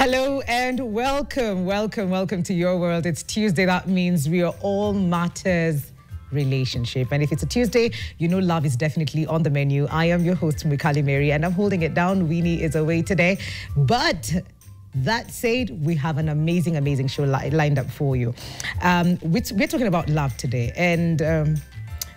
Hello and welcome to your world. It's Tuesday. That means we are all matters relationship. And if it's a Tuesday, you know love is definitely on the menu. I am your host, Mwikali Mary, and I'm holding it down. Winnie is away today. But that said, we have an amazing show lined up for you. We're talking about love today. And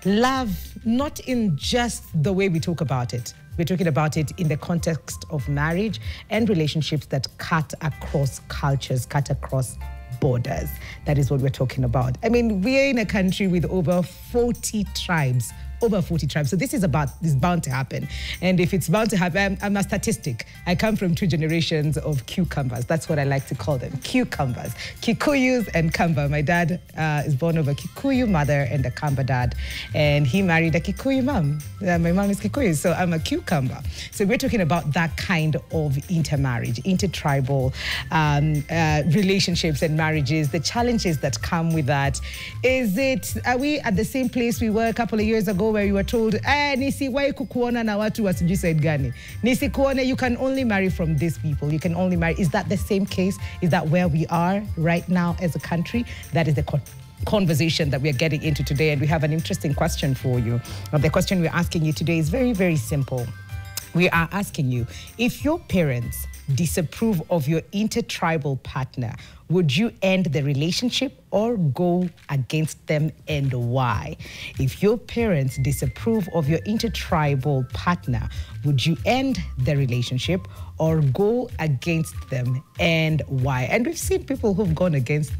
love, not in just the way we talk about it. We're talking about it in the context of marriage and relationships that cut across cultures, cut across borders. That is what we're talking about. I mean, we're in a country with over 40 tribes. So this is bound to happen. And if it's bound to happen, I'm a statistic. I come from 2 generations of cucumbers. That's what I like to call them, cucumbers. Kikuyus and Kamba. My dad is born of a Kikuyu mother and a Kamba dad. And he married a Kikuyu mom. My mom is Kikuyu, so I'm a cucumber. So we're talking about that kind of intermarriage, intertribal relationships and marriages, the challenges that come with that. Are we at the same place we were a couple of years ago, where you were told, nisi wai kukuona na watu wasijui side gani. Nisi kuone, you can only marry from these people. You can only marry. Is that the same case? Is that where we are right now as a country? That is the conversation that we're getting into today. And we have an interesting question for you. The question we're asking you today is very simple. We are asking you, if your parents disapprove of your intertribal partner, would you end the relationship or go against them, and why? If your parents disapprove of your intertribal partner, would you end the relationship or go against them, and why? And we've seen people who've gone against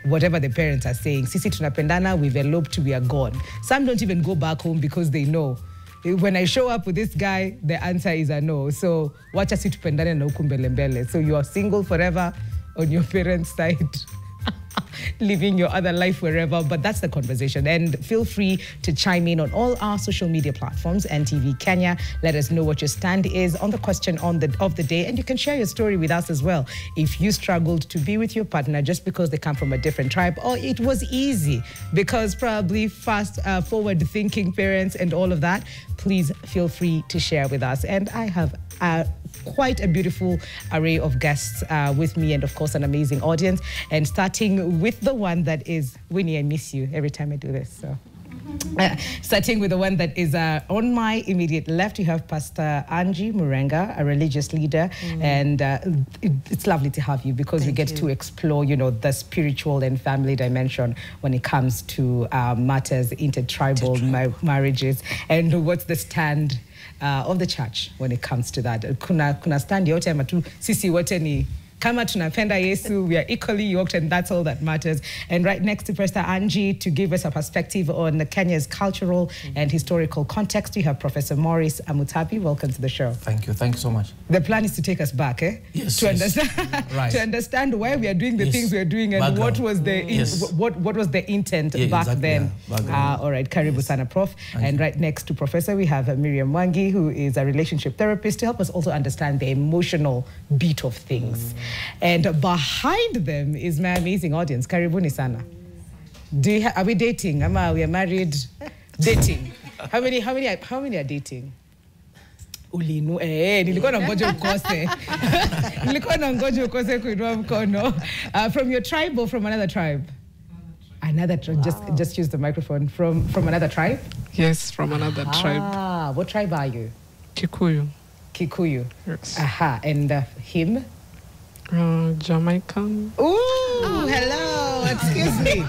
whatever the parents are saying. Sisi tunapendana, we've eloped, we are gone. Some don't even go back home because they know, when I show up with this guy, the answer is a no. So, wacha si tupendane na huku mbele mbele. So you are single forever on your parents' side, living your other life wherever. But that's the conversation. And feel free to chime in on all our social media platforms, NTV Kenya. Let us know what your stand is on the question of the day. And you can share your story with us as well. If you struggled to be with your partner just because they come from a different tribe, or it was easy because probably forward-thinking parents and all of that, please feel free to share with us. And I have quite a beautiful array of guests with me, and of course an amazing audience. And starting with the one that is, Winnie, I miss you every time I do this. So starting with the one that is on my immediate left, you have Pastor Angie Murenga, a religious leader. And it's lovely to have you because we get to explore, the spiritual and family dimension when it comes to matters, intertribal marriages, and what's the stand of the church when it comes to that. Kuna stand yote ama tu sisi wote ni kama tunapenda Yesu, we are equally yoked, and that's all that matters. And right next to Pastor Angie to give us a perspective on Kenya's cultural and historical context, we have Professor Maurice Amutabi. Welcome to the show. Thank you so much. The plan is to take us back, Yes, to understand, right. To understand why we are doing the things we are doing, and background. what was the what was the intent back then. All right, Karibu sana, Prof. And right next to Professor, we have Miriam Wangi, who is a relationship therapist, to help us also understand the emotional beat of things. And behind them is my amazing audience. Karibuni sana. Are we dating? We are married. Dating. How many are dating? Ulinu, nilikuwa nangoja ukose. Nilikuwa nangoja ukose kuinua mkono. From your tribe or from another tribe? Another tribe. Wow. Just use the microphone. From another tribe? Yes, from another tribe. What tribe are you? Kikuyu. Kikuyu. Yes. And him? Jamaican. Ooh, hello. Excuse me.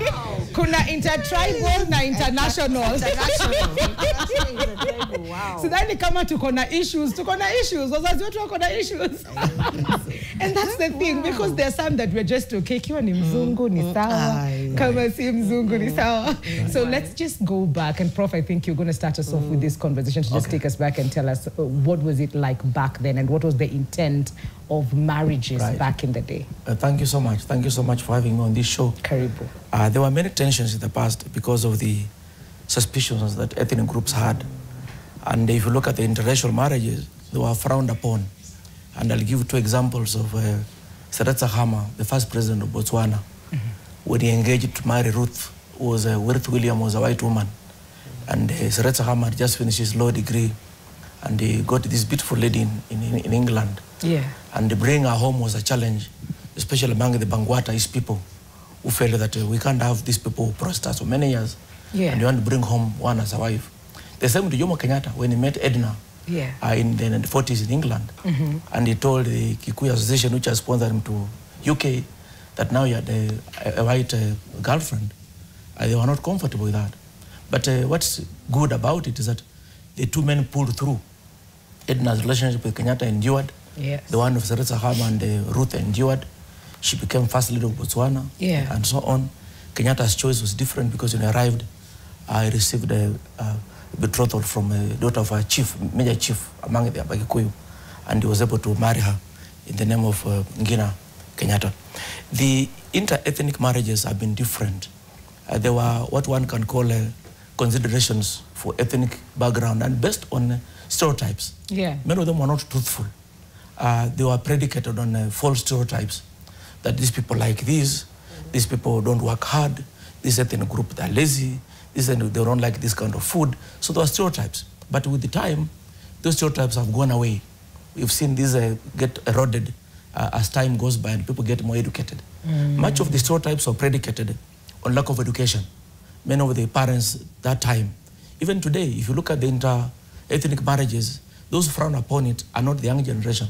Kuna intertribal na international. Wow. So then kama tuko na issues. Wazazi wetu wako na issues. And that's the thing, because there are some that we're just okay. Kiwa ni mzungu ni sawa. Kama si mzungu ni sawa. So let's just go back. And Prof, I think you're going to start us off with this conversation to just take us back and tell us what was it like back then, and what was the intent of marriages back in the day. Thank you so much. Thank you so much for having me on this show. Karibu. There were many tensions in the past because of the suspicions that ethnic groups had. And if you look at the interracial marriages, they were frowned upon. And I'll give 2 examples of Seretse Khama, the first president of Botswana. When he engaged to marry Ruth William was a white woman. And Seretse Khama had just finished his law degree and they got this beautiful lady in England. Yeah. And bringing her home was a challenge, especially among the Bangwata East people, who felt that we can't have these people who prospered for many years, and you want to bring home one as a wife. The same to Jomo Kenyatta when he met Edna in the 40s in England, and he told the Kikuyu Association, which has sponsored him to UK, that now he had a white girlfriend. They were not comfortable with that. But what's good about it is that the two men pulled through. Edna's relationship with Kenyatta endured. Yes. The one of Seretse Khama and Ruth endured. She became first lady of Botswana, and so on. Kenyatta's choice was different because when he arrived, I received a betrothal from a daughter of a chief, major chief among the Kikuyu, and he was able to marry her in the name of Ngina Kenyatta. The inter-ethnic marriages have been different. There were what one can call considerations for ethnic background and based on stereotypes. Many of them were not truthful. They were predicated on false stereotypes that these people like these people don't work hard, this ethnic group, they're lazy, they don't like this kind of food. So there were stereotypes. But with the time, those stereotypes have gone away. We've seen these get eroded as time goes by and people get more educated. Much of the stereotypes are predicated on lack of education. Many of the parents that time, even today, if you look at the inter-ethnic marriages, those who frown upon it are not the young generation,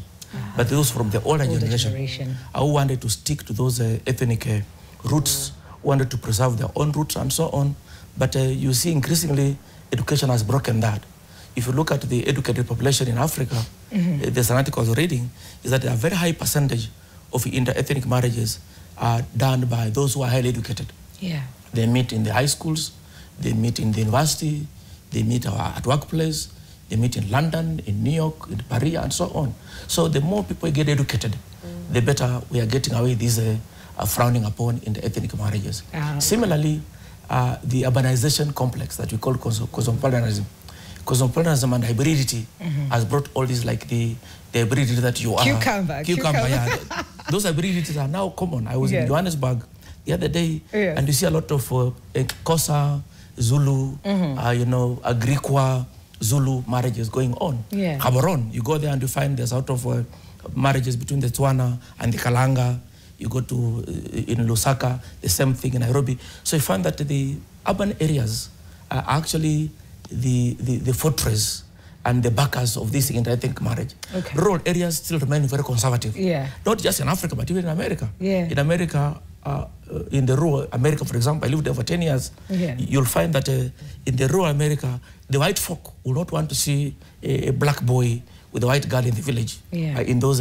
but those from the older generation who wanted to stick to those ethnic roots, wanted to preserve their own roots and so on. But you see increasingly education has broken that. If you look at the educated population in Africa, there's an article I was reading, is that a very high percentage of inter-ethnic marriages are done by those who are highly educated. They meet in the high schools, they meet in the university, they meet at workplace, they meet in London, in New York, in Paris, and so on. So the more people get educated, the better we are getting away these frowning upon in the ethnic marriages. Similarly, the urbanization complex that we call cosmopolitanism. Cosmopolitanism and hybridity has brought all these, like the hybridity that you are. Cucumber, yeah. Those hybridities are now common. I was in Johannesburg the other day, and you see a lot of Xhosa, Zulu, Agriqua, Zulu marriages going on. Gaborone, you go there and you find there's out of marriages between the Tswana and the Kalanga. You go to in Lusaka, the same thing in Nairobi. So you find that the urban areas are actually the fortress and the backers of this inter-ethnic marriage. Rural areas still remain very conservative. Not just in Africa, but even in America. In America, in the rural America, for example, I lived there for 10 years. You'll find that in the rural America, the white folk will not want to see a black boy with a white girl in the village in those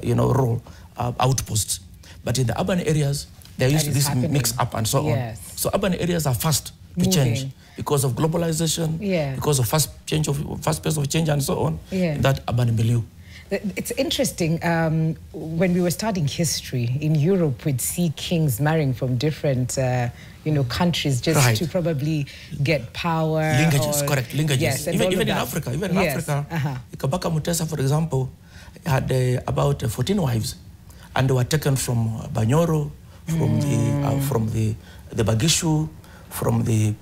rural outposts. But in the urban areas, they're used to this mix up and so on. So urban areas are fast to change because of globalization, because of fast pace of change and so on, in that urban milieu. It's interesting, when we were studying history, in Europe, we'd see kings marrying from different countries just to probably get power. Linkages, correct, linkages. Yes, even in Africa, Kabaka Mutesa, for example, had about 14 wives, and they were taken from Banyoro, from the Bagishu, from the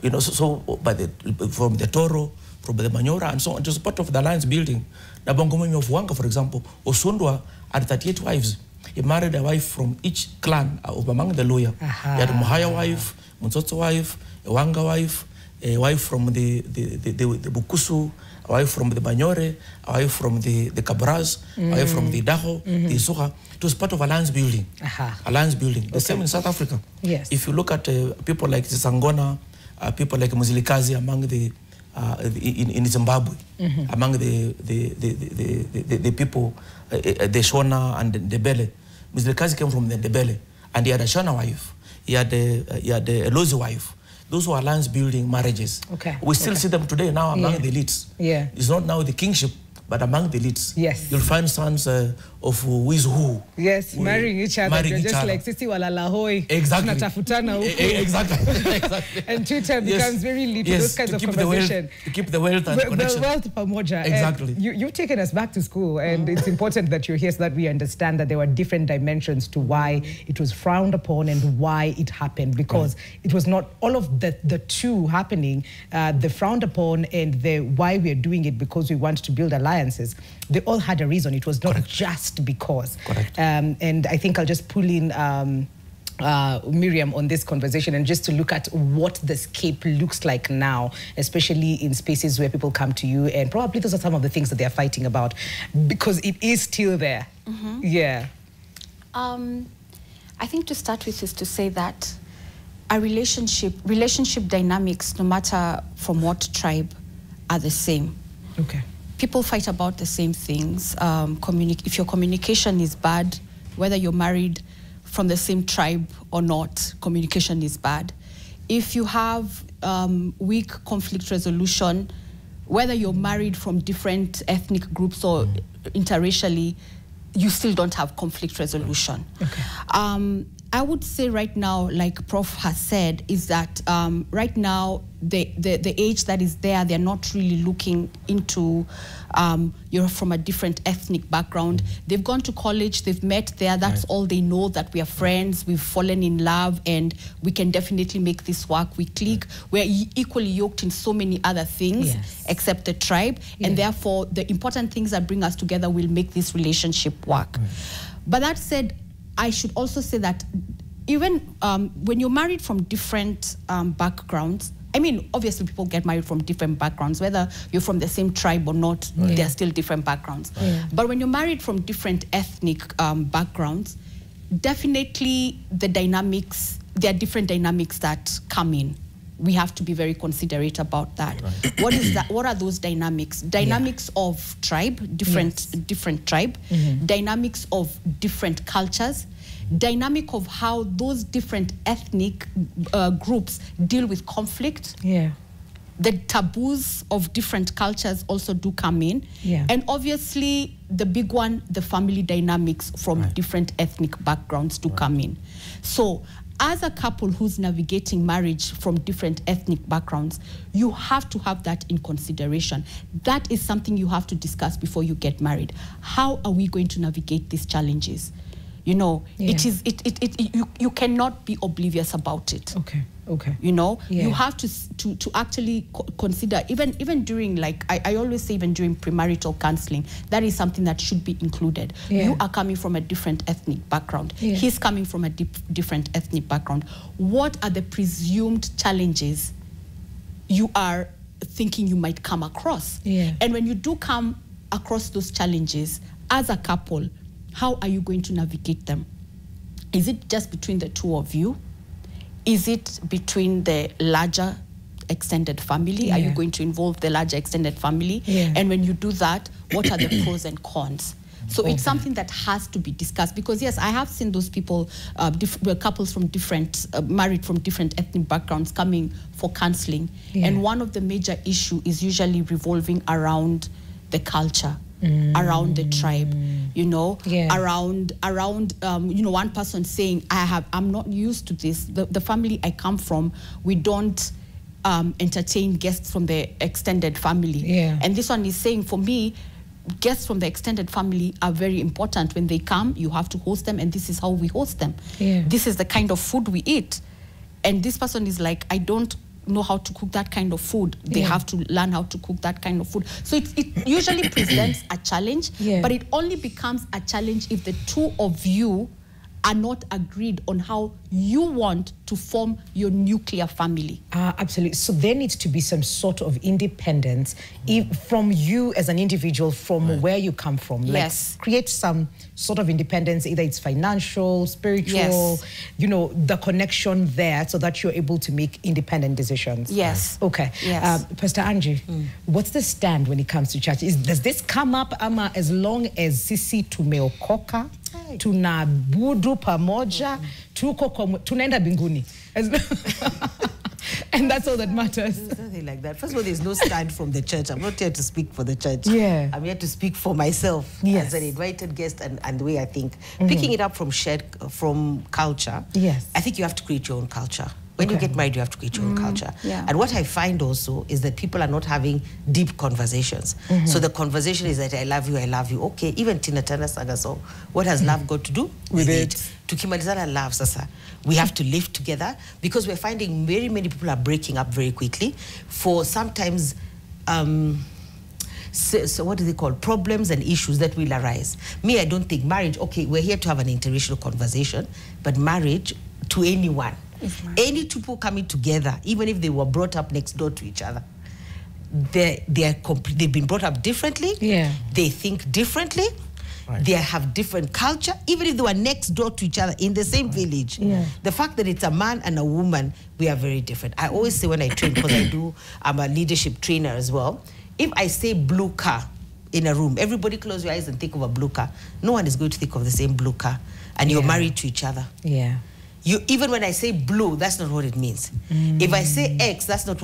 from the Toro, from the Manyora, and so on. It was part of the alliance building. Nabongomemi of Wanga, for example, Osundwa had 38 wives. He married a wife from each clan of among the Luya. He had a Muhaya wife, Mutsotso wife, a Wanga wife, a wife from the Bukusu, a wife from the Banyore, a wife from the Kabras, a wife from the Daho, the Isuha. It was part of alliance building. Alliance building. The same in South Africa. If you look at people like Sangona, people like Muzilikazi among the in Zimbabwe, among the people, the Shona and the Ndebele. Muzilikazi came from the Ndebele, and he had a Shona wife, he had a Lozi wife. Those were alliance building marriages. We still see them today now among the elites. It's not now the kingship, but among the elites, yes, you'll find sons of who is who. Yes, marrying each other. Marrying just other. Like Sisi Walalahoi. Exactly. Exactly. And Twitter becomes very little, those kinds of conversation. To keep the wealth and connection. The wealth pamoja. Exactly. You've taken us back to school, and it's important that you're here so that we understand that there were different dimensions to why it was frowned upon and why it happened, because it was not all of the two happening, the frowned upon and the why we're doing it because we want to build alliances. They all had a reason. It was not just because. And I think I'll just pull in Miriam on this conversation, and just to look at what the scape looks like now, especially in spaces where people come to you, and probably those are some of the things that they're fighting about, because it is still there. Yeah. I think to start with is to say that a relationship dynamics, no matter from what tribe, are the same. Okay. People fight about the same things. If your communication is bad, whether you're married from the same tribe or not, communication is bad. If you have weak conflict resolution, whether you're married from different ethnic groups or interracially, you still don't have conflict resolution. Okay. I would say right now, like Prof has said, is that right now the age that is there, they're not really looking into you're from a different ethnic background. They've gone to college, they've met there, that's all they know, that we are friends, we've fallen in love, and we can definitely make this work. We click, we're equally yoked in so many other things except the tribe, and therefore the important things that bring us together will make this relationship work. But that said, I should also say that even when you're married from different backgrounds, I mean, obviously people get married from different backgrounds, whether you're from the same tribe or not, they're still different backgrounds. But when you're married from different ethnic backgrounds, definitely the dynamics, there are different dynamics that come in. We have to be very considerate about that. What is that? What are those dynamics? Dynamics of tribe, different tribe, dynamics of different cultures, dynamic of how those different ethnic groups deal with conflict. The taboos of different cultures also do come in. And obviously, the big one, the family dynamics from different ethnic backgrounds do come in. So, as a couple who's navigating marriage from different ethnic backgrounds, you have to have that in consideration. That is something you have to discuss before you get married. How are we going to navigate these challenges? You know, you cannot be oblivious about it. You know, you have to actually consider, even during, like, I always say, even during premarital counseling, that is something that should be included. You are coming from a different ethnic background. He's coming from a different ethnic background. What are the presumed challenges you are thinking you might come across? And when you do come across those challenges, as a couple, how are you going to navigate them? Is it just between the two of you? Is it between the larger extended family? Are you going to involve the larger extended family? And when you do that, what are the pros and cons? So it's something that has to be discussed, because yes, I have seen those people, couples from different, married from different ethnic backgrounds coming for counseling. And one of the major issues is usually revolving around the culture. Around the tribe, you know, around you know, one person saying, I'm not used to this. The family I come from, we don't entertain guests from the extended family. And this one is saying, for me, guests from the extended family are very important. When they come, you have to host them, and this is how we host them. This is the kind of food we eat. And this person is like, I don't know how to cook that kind of food. They have to learn how to cook that kind of food. So it usually presents a challenge, but it only becomes a challenge if the two of you are not agreed on how you want to form your nuclear family. Absolutely. So there needs to be some sort of independence from you as an individual, from where you come from. Like, create some sort of independence, either it's financial, spiritual, you know, the connection there, so that you're able to make independent decisions. Okay. Pastor Angie, what's the stand when it comes to church? Does this come up, Ama, as long as sisi tumeokoka, tunabudu pamoja, tunaenda binguni? And that's all that matters. Like like that. First of all, there's no stand from the church. I'm not here to speak for the church. Yeah. I'm here to speak for myself Yes. as an invited guest and the way I think. Picking it up from culture, Yes. I think you have to create your own culture. When you get married, you have to create your own culture. Yeah. And what I find also is that people are not having deep conversations. So the conversation is that I love you, I love you. Okay, even Tina Turner sang a song. What has love got to do with it? Tukimalizana love sasa. We have to live together because we're finding very many people are breaking up very quickly for sometimes so what do they call problems and issues that will arise. Me, I don't think marriage, okay, we're here to have an interracial conversation, but marriage to anyone, any two people coming together, even if they were brought up next door to each other, they've been brought up differently. Yeah. They think differently. Right. They have different culture, even if they were next door to each other in the same village. Yeah. The fact that it's a man and a woman, we are very different. I always say when I train, because I'm a leadership trainer as well, if I say blue car in a room, everybody close your eyes and think of a blue car. No one is going to think of the same blue car. And you're married to each other. Yeah. Even when I say blue, that's not what it means. If I say X, that's not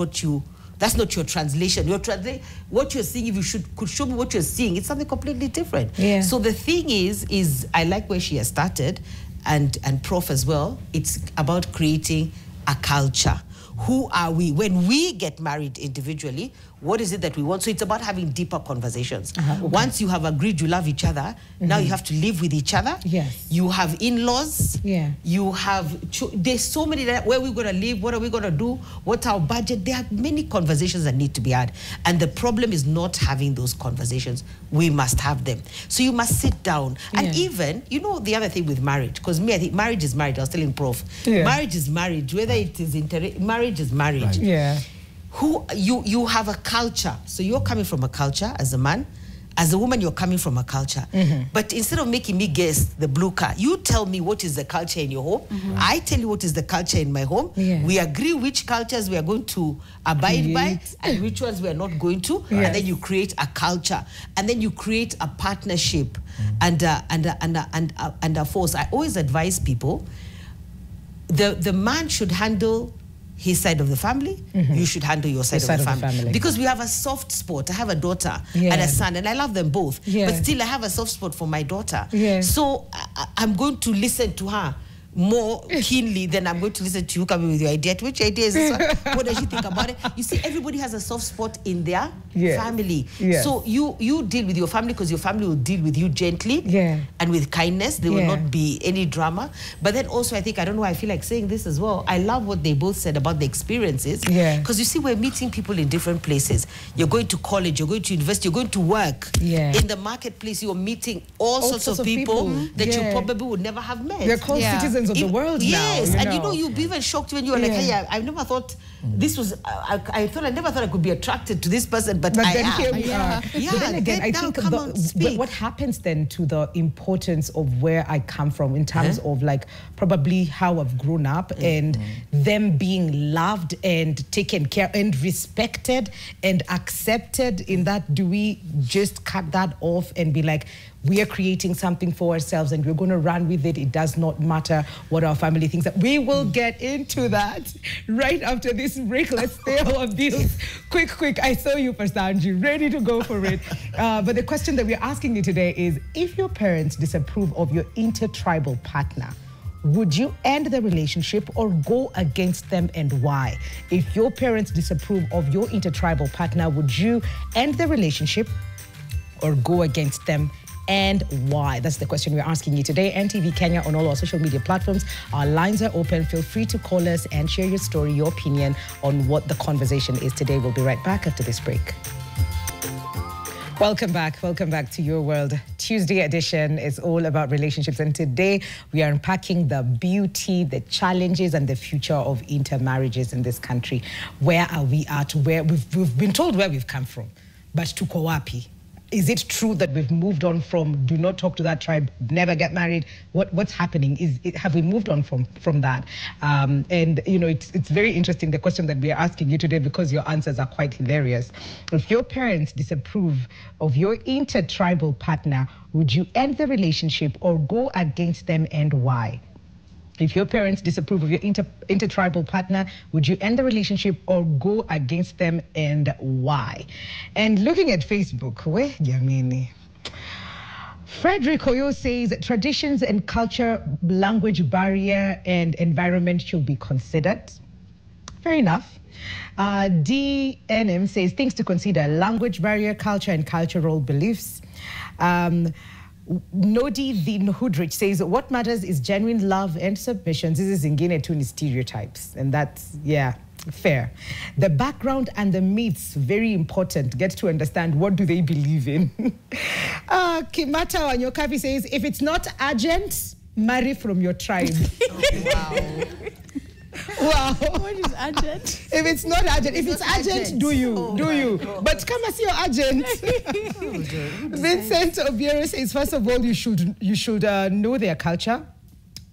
your translation. What you're seeing, if you could show me what you're seeing, it's something completely different. Yeah. So the thing is I like where she has started, and Prof as well. It's about creating a culture. Who are we? When we get married individually, what is it that we want? So it's about having deeper conversations. Okay. Once you have agreed you love each other, now you have to live with each other. Yes. You have in-laws. Yeah. You have, there's so many, where we're going to live, what are we going to do, what's our budget? There are many conversations that need to be had. And the problem is not having those conversations. We must have them. So you must sit down. And even, you know, the other thing with marriage, because me, I think marriage is marriage. I was telling Prof, marriage is marriage, whether it is marriage is marriage. Right. Yeah. You have a culture. So you're coming from a culture as a man. As a woman, you're coming from a culture. But instead of making me guess the blue car, you tell me what is the culture in your home. I tell you what is the culture in my home. We agree which cultures we are going to abide by and which ones we are not going to. And then you create a culture. And then you create a partnership and a force. I always advise people, the man should handle his side of the family, you should handle your side of the family. Because we have a soft spot. I have a daughter and a son, and I love them both. But still, I have a soft spot for my daughter. So I'm going to listen to her more keenly than I'm going to listen to you coming with your idea. Which idea is this one? What does she think about it? You see, everybody has a soft spot in their family. So you deal with your family because your family will deal with you gently and with kindness. There will not be any drama. But then also, I think, I don't know why I feel like saying this as well. I love what they both said about the experiences. Because you see, we're meeting people in different places. You're going to college, you're going to university, you're going to work. In the marketplace, you're meeting all sorts of people that you probably would never have met. They're called citizens of the world now. Yes, and you know, you'll be even shocked when you're like, hey, I never thought this was, I never thought I could be attracted to this person, but I then am. Here we are. But then again, I think what happens then to the importance of where I come from in terms of like probably how I've grown up and them being loved and taken care and respected and accepted in that, do we just cut that off and be like, we are creating something for ourselves and we're going to run with it. It does not matter what our family thinks. We will get into that right after this break. Let's pay our bills. Quick. I saw you, Pastor Angie, ready to go for it. But the question that we're asking you today is, if your parents disapprove of your intertribal partner, would you end the relationship or go against them, and why? If your parents disapprove of your intertribal partner, would you end the relationship or go against them, and why? That's the question we're asking you today. NTV Kenya on all our social media platforms. Our lines are open. Feel free to call us and share your story, your opinion on what the conversation is today. We'll be right back after this break. Welcome back to Your World. Tuesday edition is all about relationships, and today we are unpacking the beauty, the challenges, and the future of intermarriages in this country. Where are we at? Where we've been told where we've come from, but tuko wapi? Is it true that we've moved on from do not talk to that tribe, never get married? What's happening? Have we moved on from that? And you know, it's very interesting, the question that we are asking you today, because your answers are quite hilarious. If your parents disapprove of your intertribal partner, would you end the relationship or go against them, and why? If your parents disapprove of your intertribal partner, would you end the relationship or go against them, and why? And looking at Facebook, where Jamini? Frederick Hoyo says traditions and culture, language barrier, and environment should be considered. Fair enough. DNM says things to consider: language barrier, culture, and cultural beliefs. Nodi the Nhudrich says what matters is genuine love and submission. This is Ngine Tuni stereotypes, and that's, yeah, fair. The background and the myths, very important. Get to understand what do they believe in. Kimata Wanyokavi says if it's not urgent, marry from your tribe. Wow. Wow. What is urgent? If it's not urgent, if it's urgent, do you. But come as your urgent. Vincent Obiero says, first of all, you should know their culture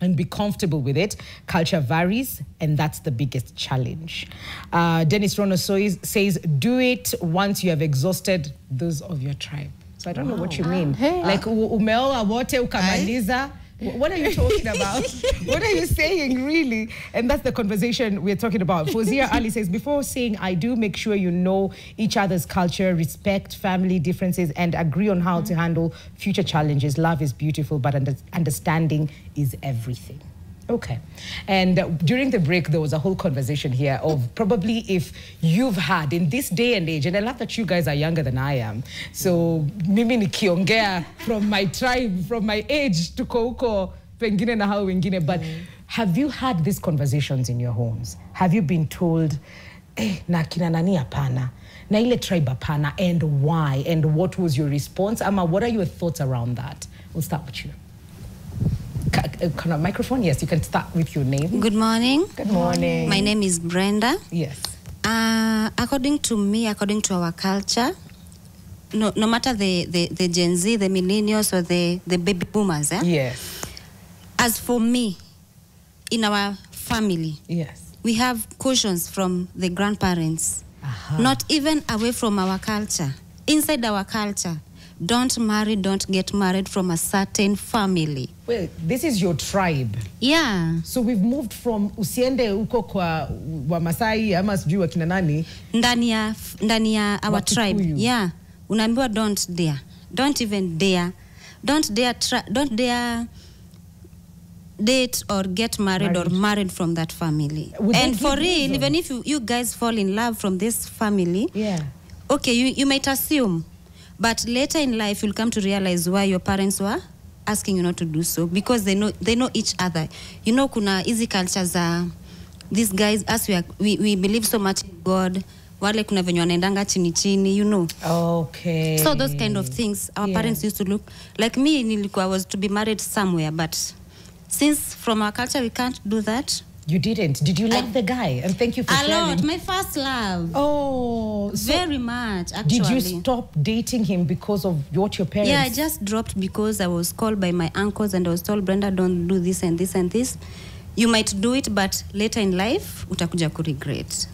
and be comfortable with it. Culture varies, and that's the biggest challenge. Dennis Rono says, do it once you have exhausted those of your tribe. So I don't know what you mean. Like, umeoa wote ukamaliza. What are you talking about? What are you saying, really? And that's the conversation we're talking about. Fozia Ali says, before saying I do, make sure you know each other's culture, respect family differences, and agree on how to handle future challenges. Love is beautiful, but understanding is everything. Okay. And during the break, there was a whole conversation here of probably if you've had in this day and age, and I love that you guys are younger than I am. So, mimi nikiongea from my tribe, from my age to kouko, pengine na hao wengine. But have you had these conversations in your homes? Have you been told, na kina nani hapana, na ile tribe hapana, and why? And what was your response? Ama, what are your thoughts around that? We'll start with you. Kind of microphone? Yes, you can start with your name. Good morning. Good morning. My name is Brenda. Yes. According to me, according to our culture, no matter the Gen Z, the millennials, or the baby boomers, yes. As for me, in our family, yes, we have cautions from the grandparents, not even away from our culture, inside our culture. Don't marry, don't get married from a certain family. Well, this is your tribe. Yeah. So we've moved from usiende uko kwa Wamasai ama sijui wakina nani. Ndani ya our tribe. Yeah. Unaambiwa don't dare. Don't even dare. Don't dare date or get married or married from that family. And for real, even if you guys fall in love from this family, yeah, okay, you might assume, but later in life you'll come to realize why your parents were asking you not to do so, because they know each other. You know, kuna easy cultures these guys, as we believe so much in God, wale kuna venye wanaendanga chini chini, you know. Okay. So those kind of things our parents used to look like. Me nilikuwa was to be married somewhere, but since from our culture we can't do that. You didn't. Did you love the guy? And thank you for sharing. A lot. My first love. Oh. So very much, actually. Did you stop dating him because of what your parents... Yeah, I just dropped because I was called by my uncles and I was told, Brenda, don't do this and this and this. You might do it, but later in life, utakuja ku regret.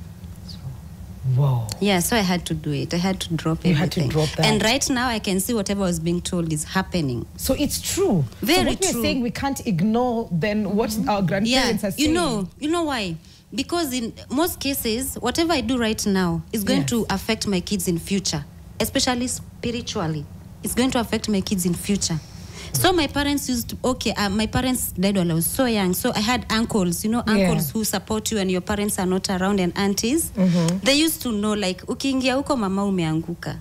Wow. Yeah, so I had to do it. I had to drop everything. You had to drop that. And right now, I can see whatever I was being told is happening. So it's true. Very so what true. We're saying, we can't ignore then what our grandparents are saying. You know why? Because in most cases, whatever I do right now is going to affect my kids in future, especially spiritually. It's going to affect my kids in future. So my parents used to, my parents died when I was so young. So I had uncles, you know, uncles who support you and your parents are not around, and aunties. They used to know, like, ukiingia huko mama umeanguka.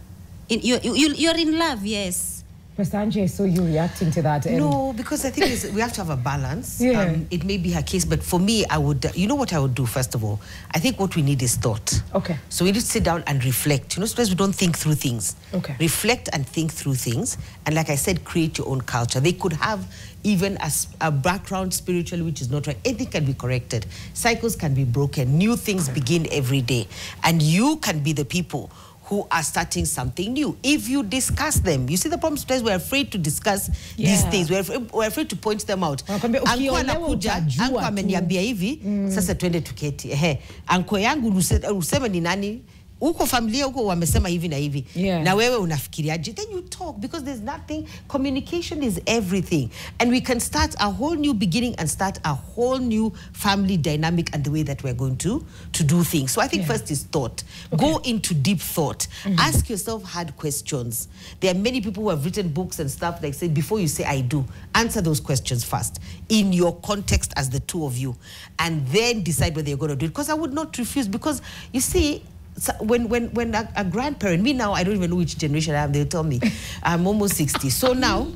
You're in love, yes. Pastor Angie, so you reacting to that? No, because I think we have to have a balance. Yeah. It may be her case, but for me, I would, you know what I would do, first of all? I think what we need is thought. Okay. So we need to sit down and reflect. You know, sometimes we don't think through things. Okay. Reflect and think through things. And like I said, create your own culture. They could have even a background spiritually which is not right. Anything can be corrected. Cycles can be broken. New things begin every day. And you can be the people who are starting something new. If you discuss them, you see the problem sometimes we're afraid to discuss these things. We're afraid to point them out. Anko anakuja, anko ameniambia hivi, sasa twende tuketi. Anko yangu useme ni nani? uko familia uko wamesema hivi na hivi. Yeah. Na wewe unafikiriaje? Then you talk, because there's nothing, communication is everything. And we can start a whole new beginning and start a whole new family dynamic and the way that we're going to do things. So I think first is thought. Okay. Go into deep thought. Ask yourself hard questions. There are many people who have written books and stuff like say, before you say I do, answer those questions first in your context as the two of you, and then decide whether you're going to do it. Because I would not refuse, because you see, so when a grandparent, me now, I don't even know which generation I am, they'll tell me I'm almost 60. So now,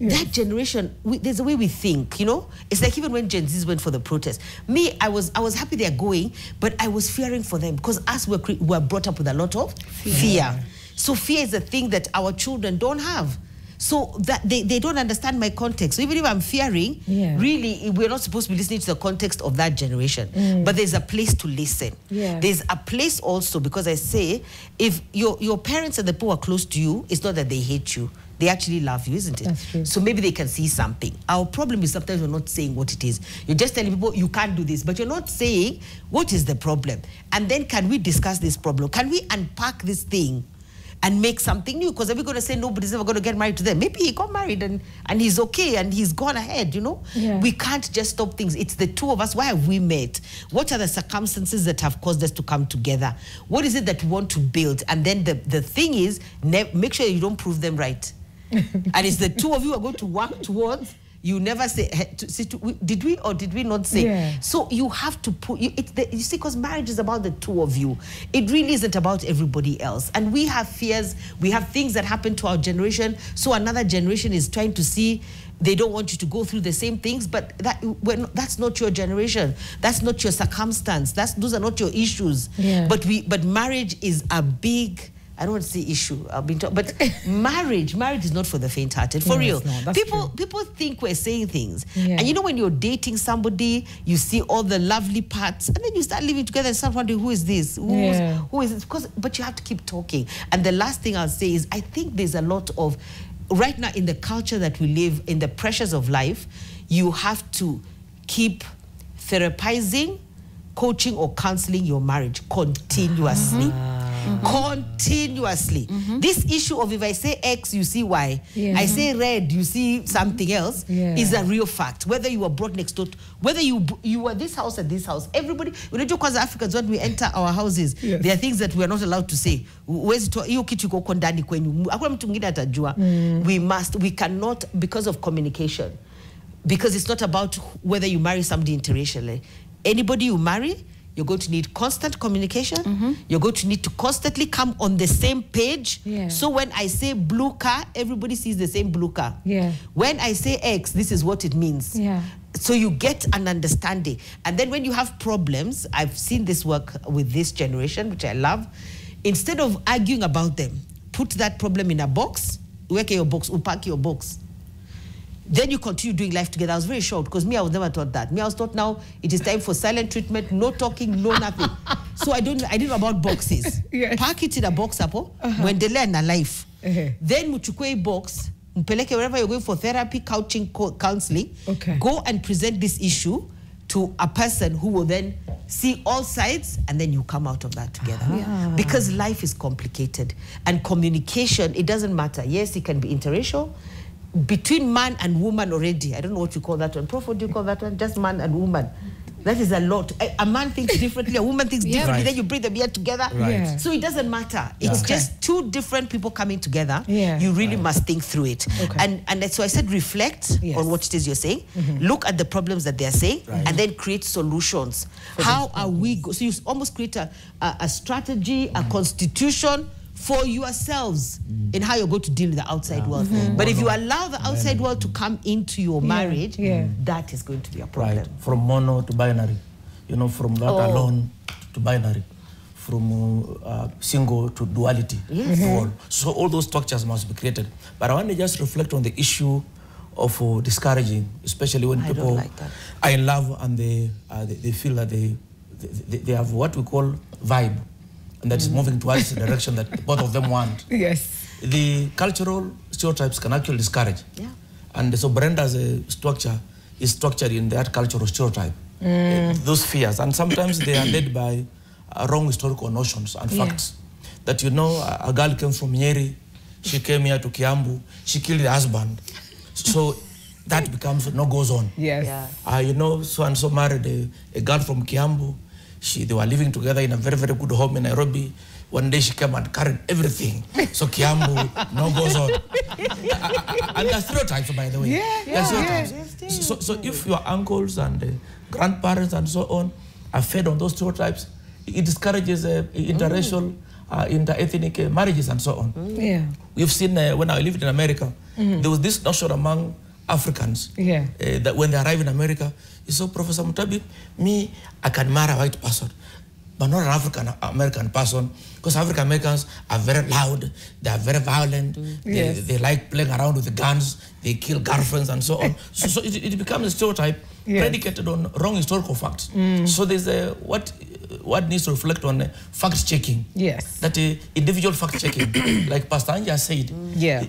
that generation, there's a way we think, you know? It's like even when Gen Zs went for the protest. Me, I was happy they're going, but I was fearing for them, because us were brought up with a lot of fear. So fear is a thing that our children don't have. So that they don't understand my context. So even if I'm fearing, really, we're not supposed to be listening to the context of that generation. But there's a place to listen. There's a place also, because I say, if your parents and the people are close to you, it's not that they hate you. They actually love you, isn't it? That's true. So maybe they can see something. Our problem is sometimes we're not saying what it is. You're just telling people, you can't do this, but you're not saying, what is the problem? And then can we discuss this problem? Can we unpack this thing and make something new? Because we're going to say nobody's ever going to get married to them. Maybe he got married and he's okay and he's gone ahead, you know? We can't just stop things. It's the two of us. Why have we met? What are the circumstances that have caused us to come together? What is it that we want to build? And then the thing is, make sure you don't prove them right. And it's the two of you are going to work towards. You never say, did we or did we not say? So you have to put, you see, because marriage is about the two of you. It really isn't about everybody else. And we have fears, we have things that happen to our generation. So another generation is trying to see, they don't want you to go through the same things, but that's not your generation. That's not your circumstance. Those are not your issues. But marriage is a big, I don't want to say issue, but marriage is not for the faint-hearted, for real. People think we're saying things. And you know, when you're dating somebody, you see all the lovely parts, and then you start living together and start wondering, who is this? Who is this? But you have to keep talking. And the last thing I'll say is, I think there's a lot of, right now in the culture that we live, in the pressures of life, you have to keep therapizing, coaching or counseling your marriage continuously. Continuously. This issue of if I say X, you see Y. I say red, you see something else, is a real fact. Whether you were brought next door, whether you were this house and this house, everybody, because Africans, when we enter our houses, there are things that we are not allowed to say. We cannot, because of communication. Because it's not about whether you marry somebody interracially. Anybody you marry, you're going to need constant communication. You're going to need to constantly come on the same page. So when I say blue car, everybody sees the same blue car. When I say X, this is what it means. So you get an understanding. And then when you have problems, I've seen this work with this generation, which I love. Instead of arguing about them, put that problem in a box, work your box, unpack your box. Then you continue doing life together. I was very shocked, because me, I was never taught that. Me, I was taught now it is time for silent treatment, no talking, no nothing. So I didn't know about boxes. Pack it in a box, when they learn a life. Then muchukue box, mpeleke wherever you're going for therapy, counseling. Go and present this issue to a person who will then see all sides, and then you come out of that together. Because life is complicated. And communication, it doesn't matter. Yes, it can be interracial. Between man and woman already, I don't know what you call that one. Prof, what do you call that one? Just man and woman. That is a lot. A man thinks differently, a woman thinks differently, then you bring them here together. So it doesn't matter. It's just two different people coming together. You really must think through it. And so I said reflect on what it is you're saying, look at the problems that they're saying, and then create solutions. How are we, so you almost create a strategy, a constitution for yourselves in how you're going to deal with the outside world. But if you allow the outside world to come into your marriage, that is going to be a problem. From mono to binary, you know, from that alone to binary, from single to duality. So all those structures must be created. But I want to just reflect on the issue of discouraging, especially when people are in love and they feel that they have what we call vibe. And that is moving towards the direction that both of them want. The cultural stereotypes can actually discourage. And so Brenda's structure is structured in that cultural stereotype. Those fears. And sometimes they are led by wrong historical notions and facts. That, you know, a girl came from Nyeri, she came here to Kiambu, she killed her husband. So that becomes, goes on. Yes. Yeah. You know, so-and-so married a girl from Kiambu. They were living together in a very, very good home in Nairobi. One day she came and carried everything. So Kiambu, goes on. And there are stereotypes, by the way. There are stereotypes. So if your uncles and grandparents and so on are fed on those stereotypes, it discourages interracial, inter-ethnic marriages and so on. We've seen when I lived in America, there was this notion among Africans that when they arrive in America, you saw Professor Mutabi, I can marry a white person, but not an African-American person, because African Americans are very loud, they are very violent, they like playing around with the guns, they kill girlfriends and so on. So it becomes a stereotype predicated on wrong historical facts. So there's what needs to reflect on fact-checking. That individual fact-checking, like Pastor Anja said,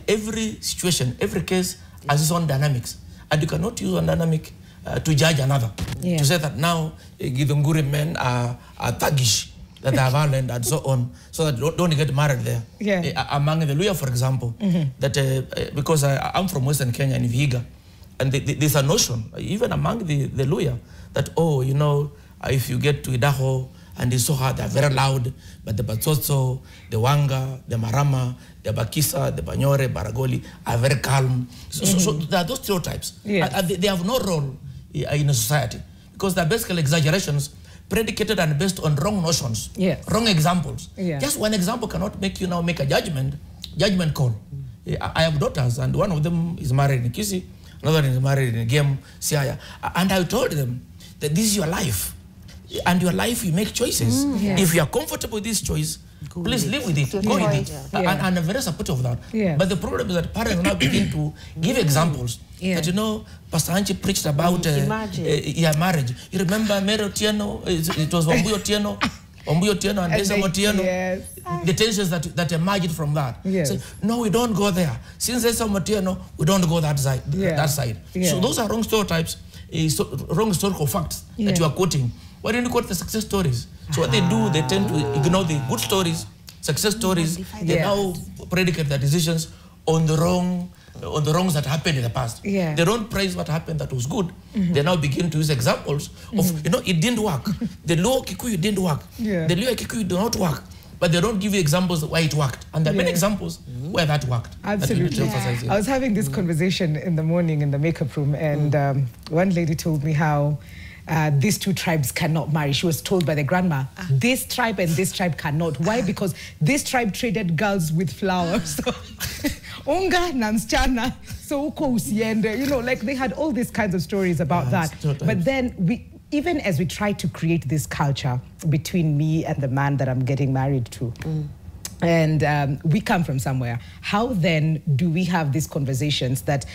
every situation, every case has its own dynamics. And you cannot use one dynamic to judge another. To say that now Githunguri men are thuggish, that they are violent and so on, so that don't get married there. Among the Luya, for example, that because I'm from Western Kenya in Vihiga, and there's a notion, even among the Luya, that, you know, if you get to Idaho and it's so hard, they're very loud, but the Batsotso, the Wanga, the Marama, the Bakisa, the Banyore, Baragoli are very calm. So there are those stereotypes. They have no role in a society because they're basically exaggerations predicated and based on wrong notions, wrong examples. Just one example cannot make you now make a judgment call. I have daughters, and one of them is married in Kisi, another one is married in Game, Siaya. And I told them that this is your life. And your life, you make choices. If you are comfortable with this choice, please live with it, go with it. And I'm very supportive of that. But the problem is that parents now begin to give examples. That, you know, Pastor Anchi preached about marriage. You remember Mary Otieno? It was Wambuyo Otieno and Desam Otieno. The tensions that emerged from that. So, no, we don't go there. Since Desam Otieno, we don't go that side. So those are wrong stereotypes, wrong historical facts that you are quoting. Why don't you quote the success stories? So what they do, they tend to ignore the good stories, success stories. They now predicate their decisions on the wrongs that happened in the past. They don't praise what happened that was good. They now begin to use examples of, you know, it didn't work. The Luo Kikuyu didn't work. The Luo Kikuyu did not work. But they don't give you examples of why it worked. And there are many examples where that worked. Absolutely. I was having this conversation in the morning in the makeup room, and one lady told me how these two tribes cannot marry. She was told by the grandma, this tribe and this tribe cannot. Why? Because this tribe traded girls with flowers. Unga namschana, so uko usiende. You know, like they had all these kinds of stories about that. But then even as we try to create this culture between me and the man that I'm getting married to, and we come from somewhere, how then do we have these conversations that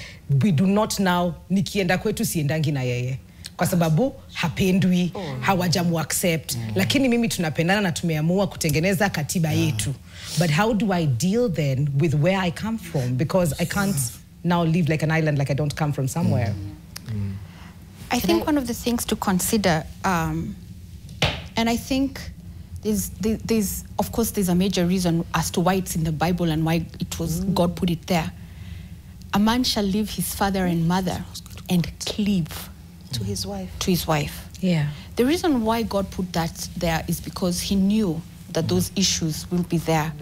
we do not now, nikienda kwetu siendangi na yeye? Kwa sababu hapendwi, hawajamu accept, lakini mimi tunapendana na tumeamua kutengeneza katiba yetu. But how do I deal then with where I come from? Because I can't now live like an island, like I don't come from somewhere. I think one of the things to consider, and I think there's of course there's a major reason as to why it's in the Bible and why it was God put it there. A man shall leave his father and mother and cleave to his wife. The reason why God put that there is because he knew that those issues will be there.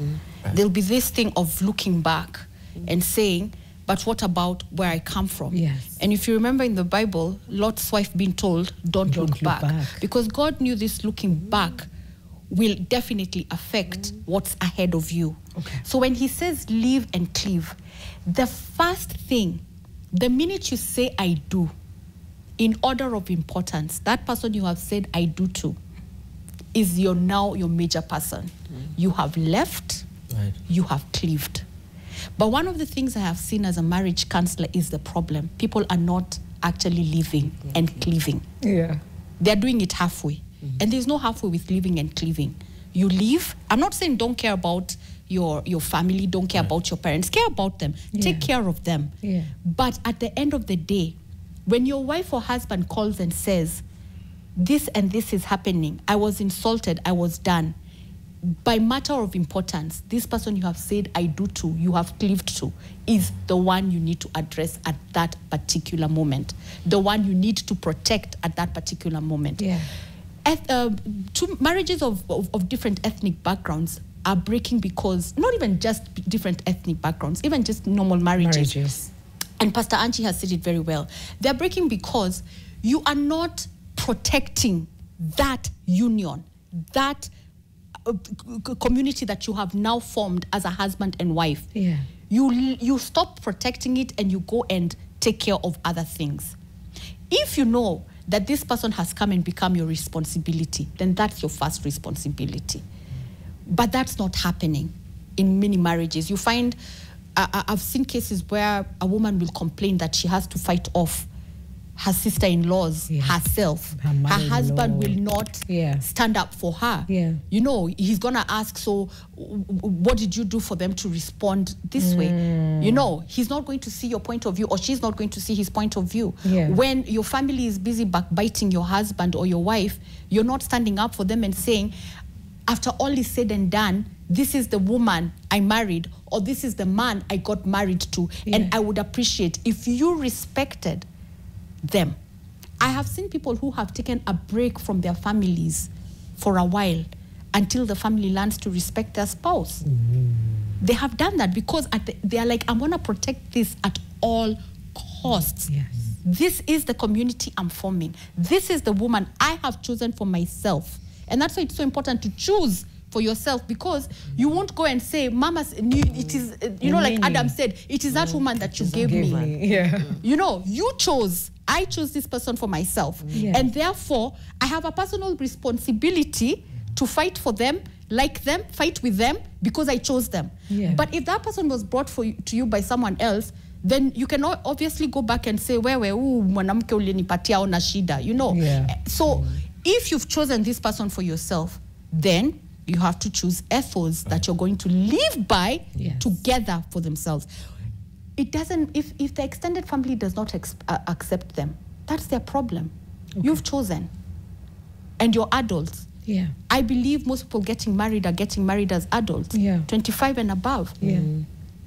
There'll be this thing of looking back and saying, but what about where I come from? And if you remember in the Bible, Lot's wife being told, don't look back. Because God knew this looking back will definitely affect what's ahead of you. So when he says leave and cleave, the first thing, the minute you say I do, in order of importance, that person you have said I do to is now your major person. You have left, you have cleaved. But one of the things I have seen as a marriage counselor is the problem. People are not actually leaving and cleaving. They're doing it halfway. And there's no halfway with leaving and cleaving. You leave. I'm not saying don't care about your family, don't care about your parents. Care about them. Take care of them. But at the end of the day, when your wife or husband calls and says, this and this is happening. I was insulted. I was done. By matter of importance, this person you have said I do to, you have cleaved to, is the one you need to address at that particular moment, the one you need to protect at that particular moment. Yeah. Two marriages of different ethnic backgrounds are breaking because, not even just different ethnic backgrounds, even just normal marriages. And Pastor Angie has said it very well. They're breaking because you are not protecting that union, that community that you have now formed as a husband and wife. Yeah. You stop protecting it and you go and take care of other things. If you know that this person has come and become your responsibility, then that's your first responsibility. But that's not happening in many marriages. You find, I've seen cases where a woman will complain that she has to fight off her sister-in-laws herself. Her husband will not stand up for her. Yeah. You know, he's going to ask, so what did you do for them to respond this way? You know, he's not going to see your point of view, or she's not going to see his point of view. Yeah. When your family is busy backbiting your husband or your wife, you're not standing up for them and saying, after all is said and done, this is the woman I married, or this is the man I got married to, and I would appreciate if you respected them. I have seen people who have taken a break from their families for a while until the family learns to respect their spouse. They have done that because they are like, I'm going to protect this at all costs. Yes. This is the community I'm forming. This is the woman I have chosen for myself. And that's why it's so important to choose for yourself, because you won't go and say, Mama's, it is, you know, like Adam said, it is that woman that you gave me. Yeah. You know, you chose. I chose this person for myself. Yeah. And therefore, I have a personal responsibility to fight for them, like them, fight with them, because I chose them. Yeah. But if that person was brought to you by someone else, then you can obviously go back and say, mwanamke ulinipatia ona shida, you know. Yeah. So if you've chosen this person for yourself, then you have to choose ethos that you're going to live by together for themselves. It doesn't, if the extended family does not accept them, that's their problem. Okay. You've chosen. And you're adults. Yeah. I believe most people getting married are getting married as adults. Yeah. 25 and above. Yeah.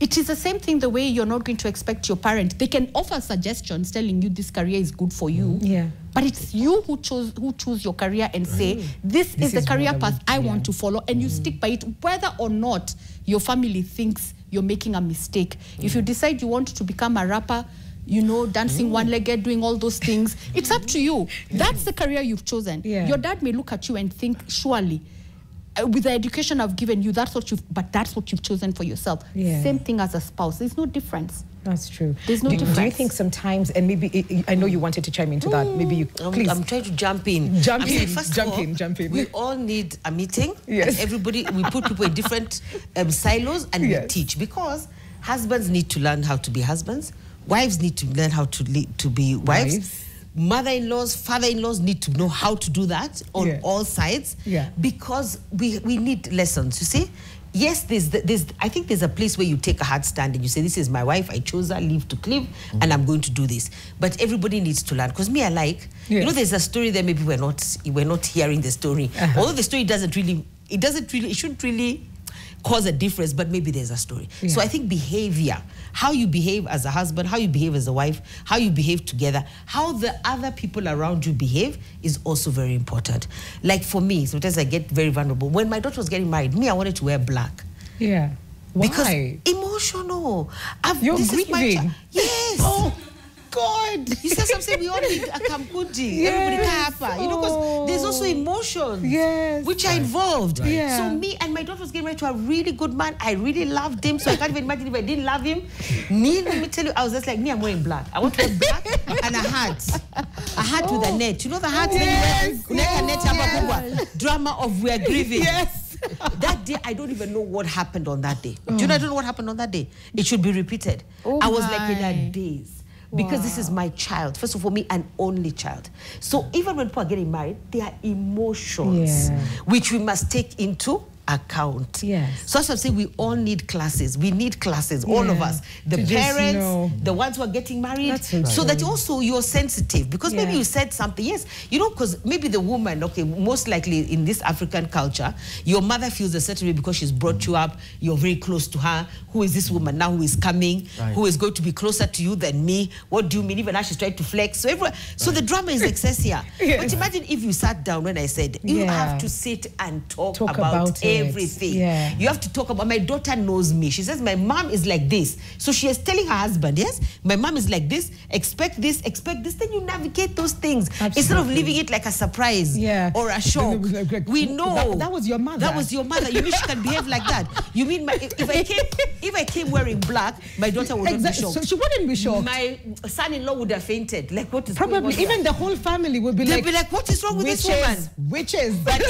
It is the same thing the way you're not going to expect your parent. They can offer suggestions telling you this career is good for you. Yeah. But it's you who choose your career and say, this is the career path I want to follow, and you stick by it, whether or not your family thinks you're making a mistake. If you decide you want to become a rapper, you know, dancing one-legged, doing all those things, it's up to you. That's the career you've chosen. Yeah. Your dad may look at you and think, surely, with the education I've given you, that's what you've chosen for yourself. Yeah. Same thing as a spouse. There's no difference. That's true. There's no difference. Do you think sometimes, and maybe, I know you wanted to chime into that, maybe you, please. I'm trying to jump in. Jump in. We all need a meeting. Yes. Everybody, we put people in different silos and we teach, because husbands need to learn how to be husbands. Wives need to learn how to be wives. Mother-in-laws, father-in-laws need to know how to do that on all sides, because we need lessons, you see. Yes, I think there's a place where you take a hard stand and you say, this is my wife, I chose her, live to cleave, and I'm going to do this. But everybody needs to learn, because me, I like, you know, there's a story there, maybe we're not hearing the story. Although the story it shouldn't really cause a difference, but maybe there's a story. Yeah. So I think behavior, how you behave as a husband, how you behave as a wife, how you behave together, how the other people around you behave is also very important. Like for me, sometimes I get very vulnerable. When my daughter was getting married, I wanted to wear black. Yeah. Why? Because emotional. You're grieving. Yes. Oh. God, you see something, we all need a kamkuji, everybody kahapa, you know, because there's also emotions, which are involved. Right. Yeah. So me and my daughter was getting married to a really good man. I really loved him, so I can't even imagine if I didn't love him. Let me tell you, I was just like, I'm wearing black. I want to wear black and a hat with a net. You know the hat? Drama of we're grieving. Yes. That day, I don't even know what happened on that day. Do you know I don't know what happened on that day? It should be repeated. I was like in a daze. Because this is my child. First of all, me, an only child. So even when people are getting married, there are emotions which we must take into account. Yes. So that's what I'm saying, we all need classes. We need classes, all of us. The parents, the ones who are getting married, so that also you're sensitive. Because maybe you said something, yes, you know, because maybe the woman, okay, most likely in this African culture, your mother feels a certain way because she's brought you up, you're very close to her. Who is this woman now who is coming, who is going to be closer to you than me? What do you mean? Even now she's trying to flex. So everyone, so the drama is excess here. But imagine if you sat down when I said, you have to sit and talk about everything. You have to talk about, my daughter knows me. She says, my mom is like this. So she is telling her husband, yes, my mom is like this, expect this, then you navigate those things. Instead of leaving it like a surprise or a shock. We know. That was your mother. That was your mother. You mean she can behave like that? You mean if I came wearing black, my daughter would not be shocked. So she wouldn't be shocked. My son-in-law would have fainted. Like, what is probably going on even the whole family would be They'd be like, what is wrong with this woman? Witches. But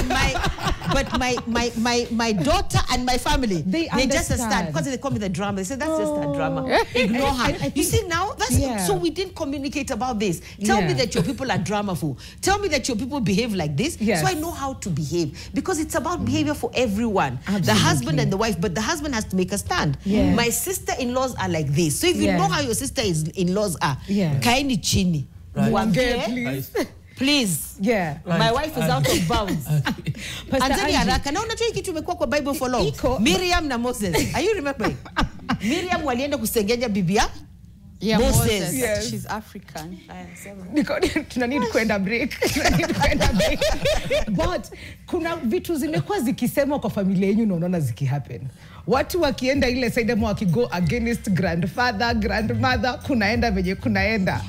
my daughter and my family, they just understand. Because they call me the drama. They say, that's just a drama. Ignore her. You see now, that's so we didn't communicate about this. Tell me that your people are dramaful. Tell me that your people behave like this. So I know how to behave. Because it's about behavior for everyone. The husband and the wife. But the husband has to make a stand. My sister-in-laws are like this. So if you know how your sister-in-laws are, kaini chini. Please. My wife is out of bounds. Anzeni haraka. Na unajua hiki kitu imekuwa kwa Bible for long. Miriam na Moses. Are you remembering? Miriam walienda kusengenya bibia. Moses. Yes. She's African. Tuna need kwenda break. But kuna vitu zimekuwa zikisemwa kwa familia yenu na unaona zikihappen. Watu wakienda ile side mo wakigo against grandfather, grandmother, kunaenda venye kunaenda.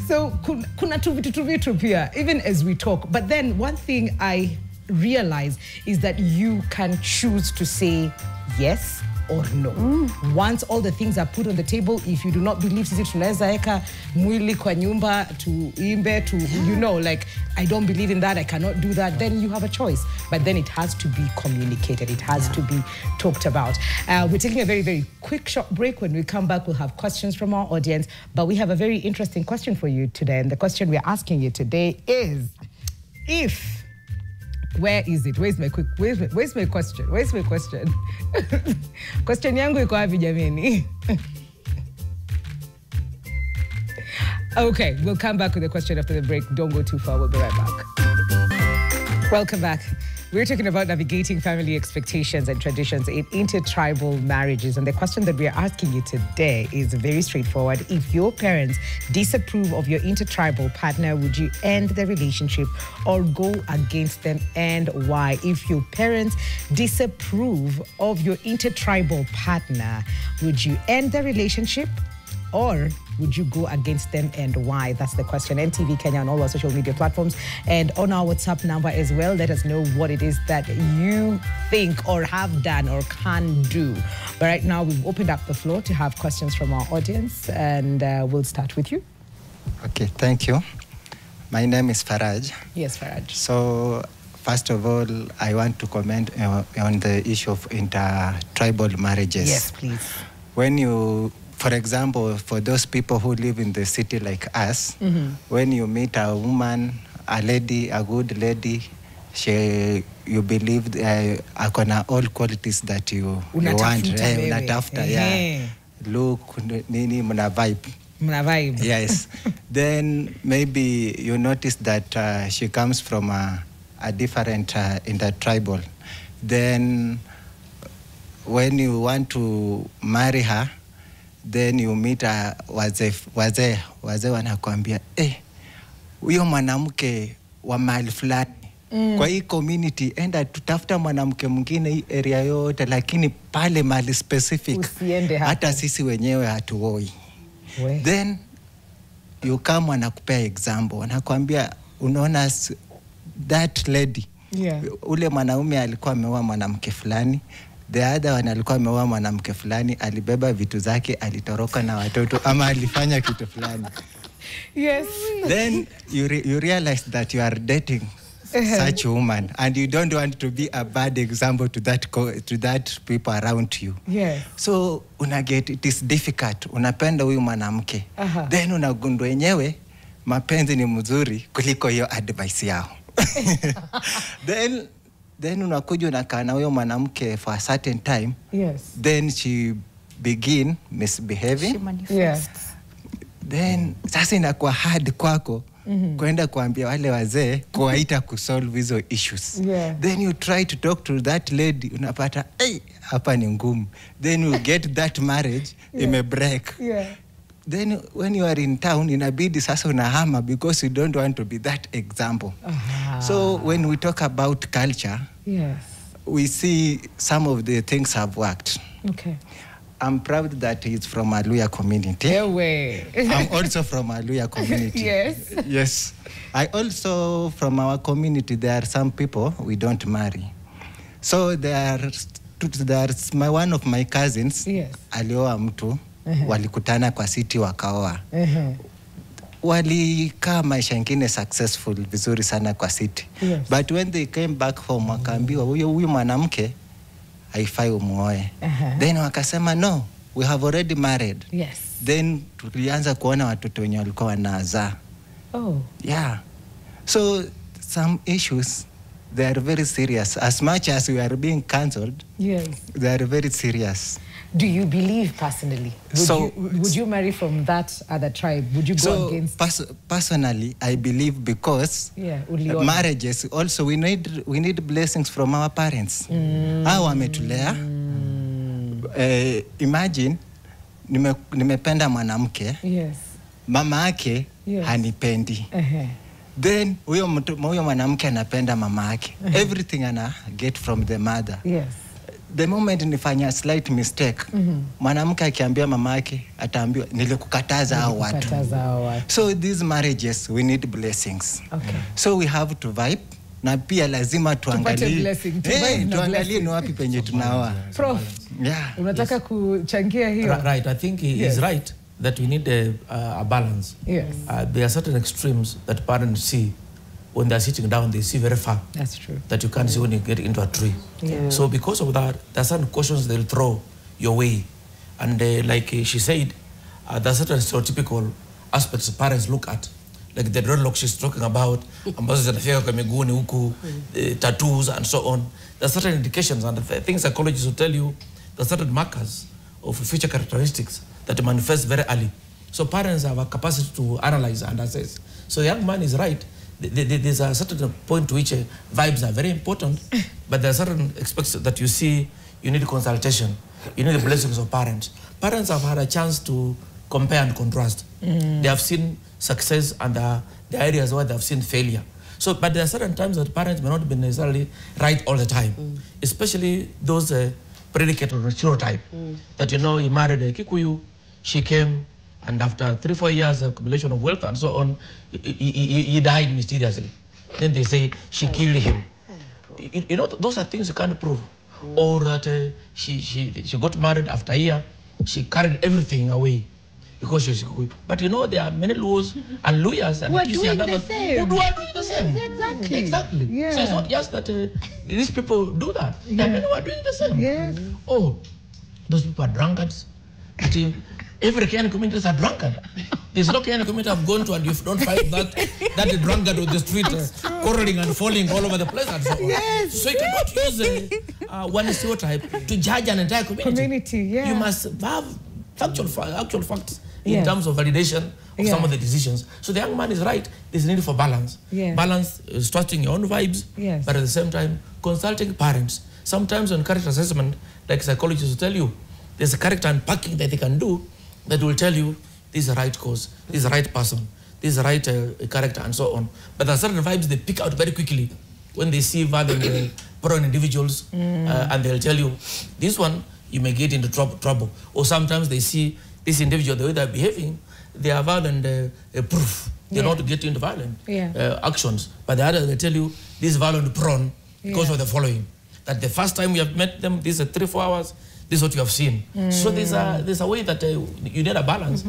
So kuna tu vitu pia, even as we talk. But then one thing I realize is that you can choose to say yes or no. Once all the things are put on the table, if you do not believe sisi tunaweza eka mwili kwa nyumba tuimbe to you know, like I don't believe in that, I cannot do that, then you have a choice. But then it has to be communicated, it has to be talked about. We're taking a very, very quick short break. When we come back, we'll have questions from our audience. But we have a very interesting question for you today. And the question we're asking you today is, where is it? Where's my question? Where's my question? Question yangu iko wapi jameni? Okay, we'll come back with the question after the break. Don't go too far. We'll be right back. Welcome back. We're talking about navigating family expectations and traditions in intertribal marriages. And the question that we are asking you today is very straightforward. If your parents disapprove of your intertribal partner, would you end the relationship or go against them, and why? If your parents disapprove of your intertribal partner, would you end the relationship or would you go against them, and why? That's the question. NTV Kenya on all our social media platforms and on our WhatsApp number as well. Let us know what it is that you think or have done or can do. But right now, we've opened up the floor to have questions from our audience, and we'll start with you. Okay, thank you. My name is Faraj. Yes, Faraj. So, first of all, I want to comment on the issue of intertribal marriages. Yes, please. When you... For example, for those people who live in the city like us, when you meet a woman, a lady, a good lady, you believe akona all qualities that you want. Unatafuta, look, nini, muna vibe. Yes. Then maybe you notice that she comes from a different intertribal. Then when you want to marry her, then you meet wazee wanakuambia huyo mwanamke wa mahali fulani kwa hii community, enda tutafuta mwanamke mwingine hii area yote, lakini pale mahali specific hata sisi wenyewe hatuoi. Then you come wanakupea example, wanakuambia unaona that lady, ule mwanaume alikuwa ameoa mwanamke fulani, the other one alikuwa ameoa mwanamke fulani, alibeba vitu zake, alitoroka na watoto ama alifanya kitu fulani. Yes. Then you realize that you are dating such a woman, and you don't want to be a bad example to that people around you. Yes. So it is difficult. Unapenda huyu mwanamke. Then unagundua wenyewe mapenzi ni mzuri kuliko hiyo advice yao. Then then unakuja unakaa na huyo mwanamke for a certain time. Yes. Then she begin misbehaving. She manifests. Then sasa inakuwa hard kwako kwenda kuambia wale wazee kuwaita kusolve hizo issues. Then you try to talk to that lady, unapata hapa ni ngumu. Then you get that marriage ime-break. Then when you are in town, inabidi sasa unahama because you don't want to be that example. So when we talk about culture, we see some of the things have worked. Okay. I'm proud that he's from a Luhya community. I'm also from a Luhya community. Yes. I also, from our community, there are some people we don't marry. So there's one of my cousins, alioa mtu, walikutana kwa city wakaoa. Walikaa maisha ingine successful vizuri sana kwa city. But when they came back home, wakaambiwa huyu mwanamke haifai umuoe. Then wakasema no, we have already married. Then tulianza kuona watoto wenye walikuwa wanazaa. So some issues, they are very serious. As much as we are being cancelled, they are very serious. Do you believe personally? Would you marry from that other tribe? Would you go against? Personally, I believe because marriages also we need blessings from our parents. Hao wametulea. Imagine nimependa mwanamke. Mama yake hanipendi. Then huyo mwanamke anapenda mama yake. Everything ana get from the mother. The moment nifanya slight mistake, mwanamke akiambia mama yake ataambiwa nilikukataza hao watu. So these marriages we need blessings. So we have to vibe na pia lazima tuangalie tuangalie ni wapi penye tunaoa. Prof, unataka kuchangia hiyo? Right, I think he is right that we need a balance. There are certain extremes that parents see. When they're sitting down, they see very far. That's true. That you can't see when you get into a tree. So because of that, there are certain questions they'll throw your way. And like she said, there are certain stereotypical aspects parents look at. Like the dreadlock she's talking about, tattoos and so on. There are certain indications, and I think psychologists will tell you there are certain markers of future characteristics that manifest very early. So parents have a capacity to analyze and assess. So the young man is right. There's a certain point to which vibes are very important, but there are certain aspects that you see, you need consultation, you need the blessings of parents. Parents have had a chance to compare and contrast. They have seen success and the areas where they have seen failure. So, but there are certain times that parents may not be necessarily right all the time, especially those predicate or stereotype that, you know, he married a Kikuyu, she came, and after 3-4 years of accumulation of wealth and so on, he died mysteriously. Then they say she killed him. You know, those are things you can't prove. Or that she got married after a year, she carried everything away because she's Kikuyu. But you know, there are many laws and lawyers and who are doing the same. Who are doing the same. Exactly. Yeah. So it's not just that these people do that. There are many who are doing the same. Yes. Oh, those people are drunkards. Every Kenyan community is a drunkard. There's no Kenyan community I've gone to and you don't find that drunkard on the street quarreling and falling all over the place and so on. Yes. So you cannot use one stereotype to judge an entire community. Yeah. You must have actual facts in terms of validation of some of the decisions. So the young man is right. There's a need for balance. Balance is trusting your own vibes, but at the same time, consulting parents. Sometimes on character assessment, like psychologists will tell you, there's a character unpacking that they can do that will tell you this is the right cause, this is the right person, this is the right character, and so on. But there are certain vibes they pick out very quickly when they see violent, prone individuals, and they'll tell you, this one, you may get into trouble. Or sometimes they see this individual, the way they're behaving, they are violent proof. They're not getting into violent actions. But the other, they tell you, this is violent prone because of the following. That the first time we have met them, this is 3-4 hours, this is what you have seen. So there's a way that you need a balance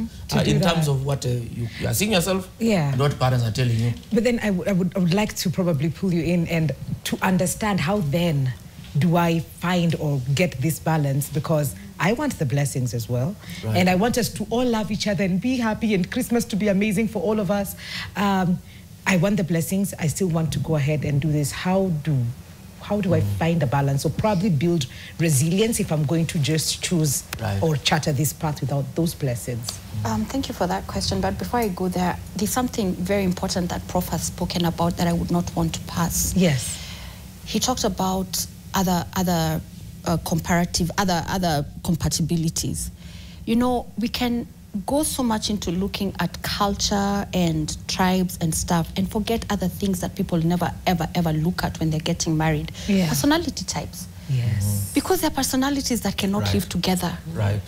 in terms of what you are seeing yourself and what parents are telling you. But then I would like to probably pull you in and to understand how then do I find or get this balance, because I want the blessings as well. And I want us to all love each other and be happy and Christmas to be amazing for all of us. I want the blessings. I still want to go ahead and do this. How how do I find the balance? So probably build resilience if I'm going to just choose or charter this path without those blessings. Thank you for that question. But before I go there, there's something very important that Prof has spoken about that I would not want to pass. Yes. He talked about other compatibilities. You know, we can go so much into looking at culture and tribes and stuff and forget other things that people never, ever look at when they're getting married. Yeah. Personality types. Yes. Because they're personalities that cannot live together. Right.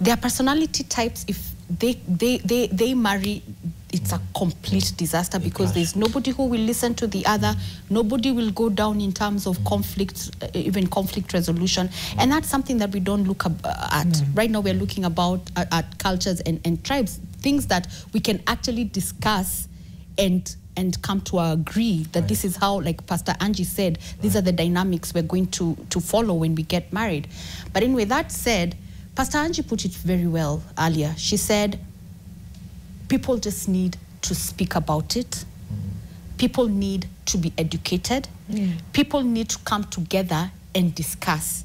Their personality types, if they marry, it's a complete disaster because there's nobody who will listen to the other. Nobody will go down in terms of conflict, even conflict resolution. And that's something that we don't look at. Right now we're looking at cultures and tribes, things that we can actually discuss and come to agree that this is how, like Pastor Angie said, these are the dynamics we're going to follow when we get married. But anyway, that said, Pastor Angie put it very well earlier. She said, people just need to speak about it. People need to be educated. People need to come together and discuss.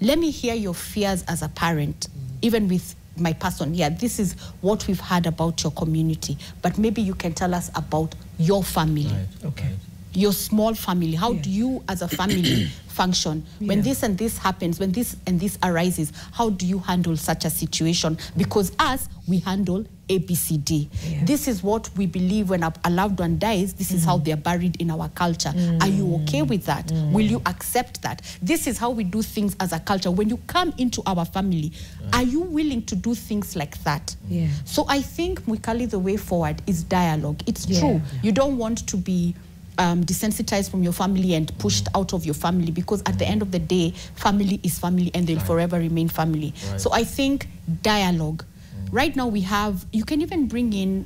Let me hear your fears as a parent, even with my person here. This is what we've heard about your community, but maybe you can tell us about your family. Okay. Your small family. How do you as a family function? When this and this happens, when this and this arises, how do you handle such a situation? Because us, we handle ABCD. This is what we believe when a loved one dies. This is how they're buried in our culture. Are you okay with that? Will you accept that? This is how we do things as a culture. When you come into our family, are you willing to do things like that? So I think, Mwikali, the way forward is dialogue. It's true. You don't want to be desensitized from your family and pushed out of your family, because at the end of the day, family is family and they'll forever remain family. So I think dialogue. Right now we have, you can even bring in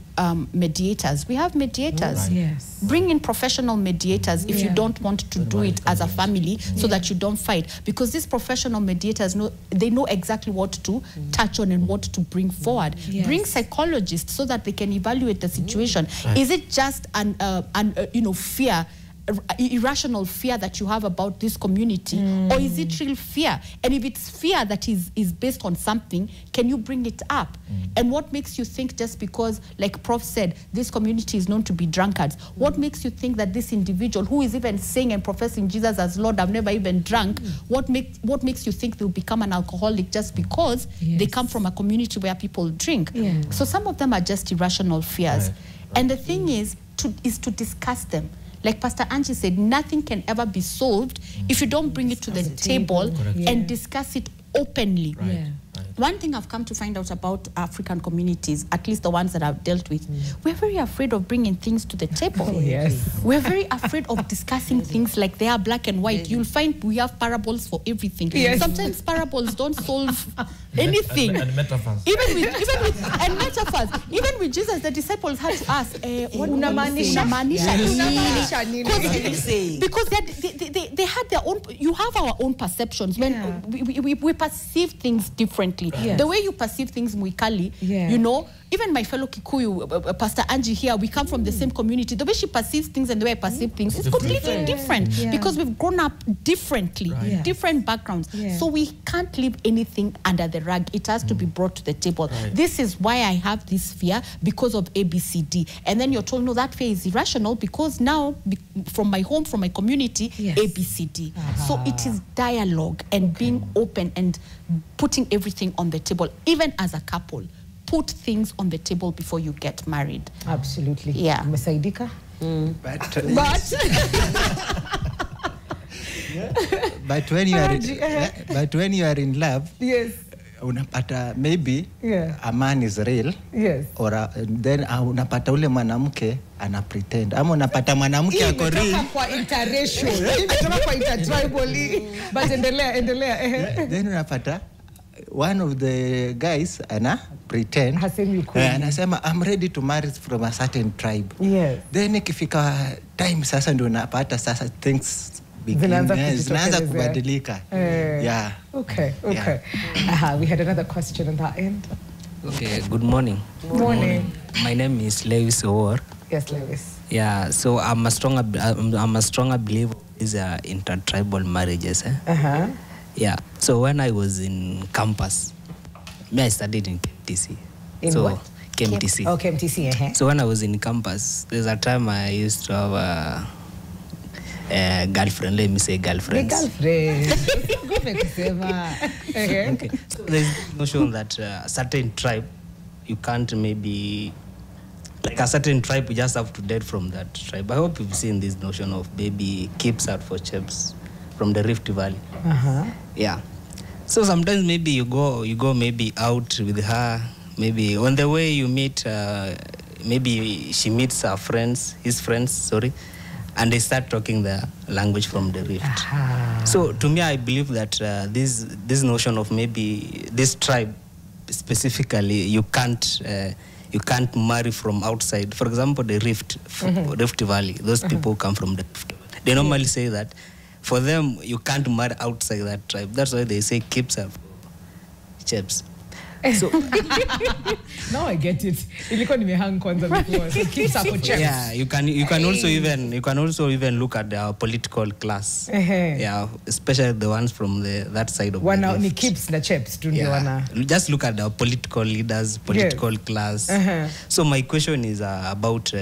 mediators. We have mediators. Bring in professional mediators if you don't want to do it as a family, so that you don't fight. Because these professional mediators, they know exactly what to touch on and what to bring forward. Bring psychologists so that they can evaluate the situation. Is it just an fear, irrational fear that you have about this community, or is it real fear? And if it's fear that is based on something, can you bring it up? And what makes you think, just because, like Prof said, this community is known to be drunkards, what makes you think that this individual who is even saying and professing Jesus as Lord, I've never even drunk, what makes you think they'll become an alcoholic just because they come from a community where people drink? So some of them are just irrational fears. And the thing is to discuss them. Like Pastor Angie said, nothing can ever be solved if you don't bring it to the table and discuss it openly. One thing I've come to find out about African communities, at least the ones that I've dealt with, we're very afraid of bringing things to the table. We're very afraid of discussing things like they are black and white. You'll find we have parables for everything. Sometimes parables don't solve anything. And metaphors. Even metaphors. Even with Jesus, the disciples had to ask, what because they had their own, you have our own perceptions. When we perceive things differently. The way you perceive things, Mwikali, you know, even my fellow Kikuyu, Pastor Angie here, we come from the same community. The way she perceives things and the way I perceive things is completely different because we've grown up differently, different backgrounds. So we can't leave anything under the rug. It has to be brought to the table. This is why I have this fear, because of ABCD. And then you're told, no, that fear is irrational because now from my home, from my community, ABCD. So it is dialogue and being open and putting everything on the table, even as a couple. Put things on the table before you get married. Absolutely. Msaidika? But when you are in love, unapata maybe a man is real, or then unapata ule mwanamke ana pretend, ama unapata mwanamke ako real kwa interracial, imetoka kwa intertribal, but endelea. Then unapata one of the guys ana pretend, anasema I'm ready to marry from a certain tribe. Then ikifika time sasa ndio unapata sasa things zinaanza kubadilika. Okay. We had another question on that end. Okay, good morning. Morning. My name is Lewis Owar. Yes, Lewis. Yeah, so I'm a stronger believer is intertribal marriages. Yeah. So when I was in campus, I studied in KMTC. In what? KMTC. Oh, KMTC. So when I was in campus, there's a time I used to have a girlfriend. Let me say girlfriend. Okay. So there's notion that a certain tribe, you can't maybe, like a certain tribe, you just have to date from that tribe. I hope you've seen this notion of baby keeps out for chips from the Rift Valley. Yeah. So sometimes maybe you go maybe out with her, maybe on the way you meet, maybe she meets her friends, his friends, and they start talking the language from the Rift. So to me, I believe that this notion of maybe this tribe specifically, you can't marry from outside. For example, the Rift Valley, those people who come from the Rift Valley, they normally say that for them, you can't marry outside that tribe. That's why they say keeps up chips. So now I get it. Ilikuwa nimehang kwanza before. So keeps up for chips. Yeah, you can also even look at our political class. Yeah, especially the ones from that side of the Rift. Ni keeps na chips tu ndio wana. Just look at our political leaders, political class. So my question is about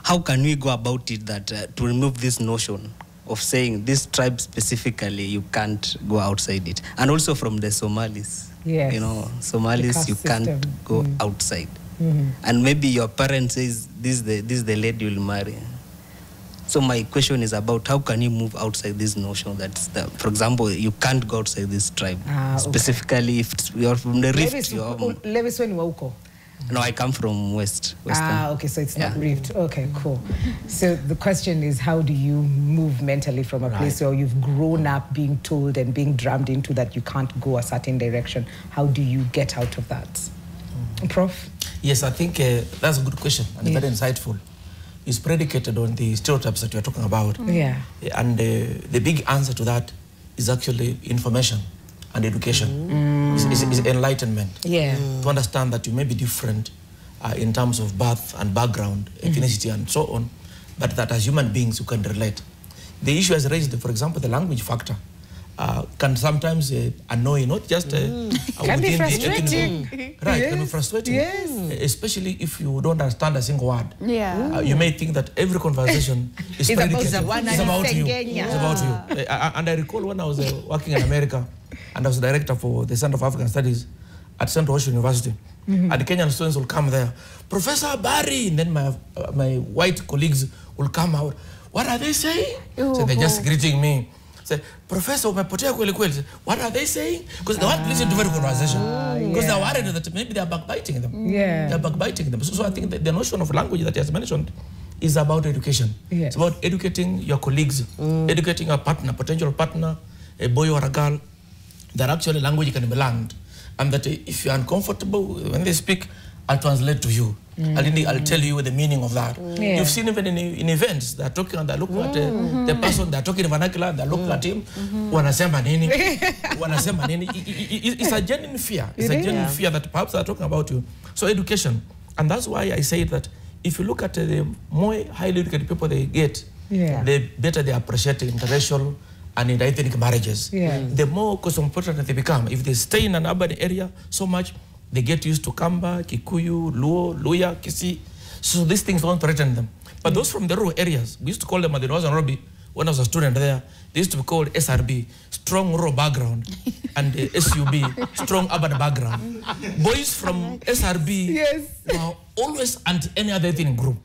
how can we go about it that to remove this notion of saying this tribe specifically, you can't go outside it. And also from the Somalis. Yes. You know, Somalis, you can't go outside. And maybe your parents says, this is the lady you'll marry. So my question is about how can you move outside this notion that, for example, you can't go outside this tribe. Specifically, if you're from the Rift. Levis when wauko? No, I come from Western. Okay, so it's not Rift. Okay, cool. So the question is, how do you move mentally from a place where you've grown up being told and being drummed into that you can't go a certain direction? How do you get out of that? Prof? Yes, I think that's a good question and very insightful. It's predicated on the stereotypes that you're talking about. And the big answer to that is actually information and education. Is enlightenment. To understand that you may be different in terms of birth and background, ethnicity and so on, but that as human beings you can relate. The issue has raised, for example, the language factor can sometimes annoy, not just can be frustrating. Can be frustrating. Especially if you don't understand a single word. You may think that every conversation is predicated. It's about you. It's about you. And I recall when I was working in America, and I was director for the Center of African Studies at Central Ocean University. And the Kenyan students will come there, Professor Barry, and then my white colleagues will come out. What are they saying? So they're just greeting me. Say, Professor, umepotea kweli kweli. What are they saying? Because they want to listen to very conversation. Because they're worried that maybe they're backbiting them. They're backbiting them. So I think that the notion of language that he has mentioned is about education. It's about educating your colleagues, educating your partner, potential partner, a boy or a girl, that actually language can be learned. And that if you're uncomfortable when they speak, I'll translate to you. I'll tell you the meaning of that. You've seen even in events, they're talking and they look at the person, they're talking in vernacular, they look at him, wanasema nini, wanasema nini. It's a genuine fear. It's a genuine fear that perhaps they're talking about you. So education. And that's why I say that if you look at the more highly educated people they get, the better they appreciate interracial and in ethnic marriages. The more cosmopolitan they become. If they stay in an urban area so much, they get used to Kamba, Kikuyu, Luo, Luya, Kisi. So these things don't threaten them. But those from the rural areas, we used to call them at the Northern Robbie, when I was a student there, they used to be called SRB, strong rural background, and SUB, strong urban background. Boys from SRB were always anti any other ethnic group.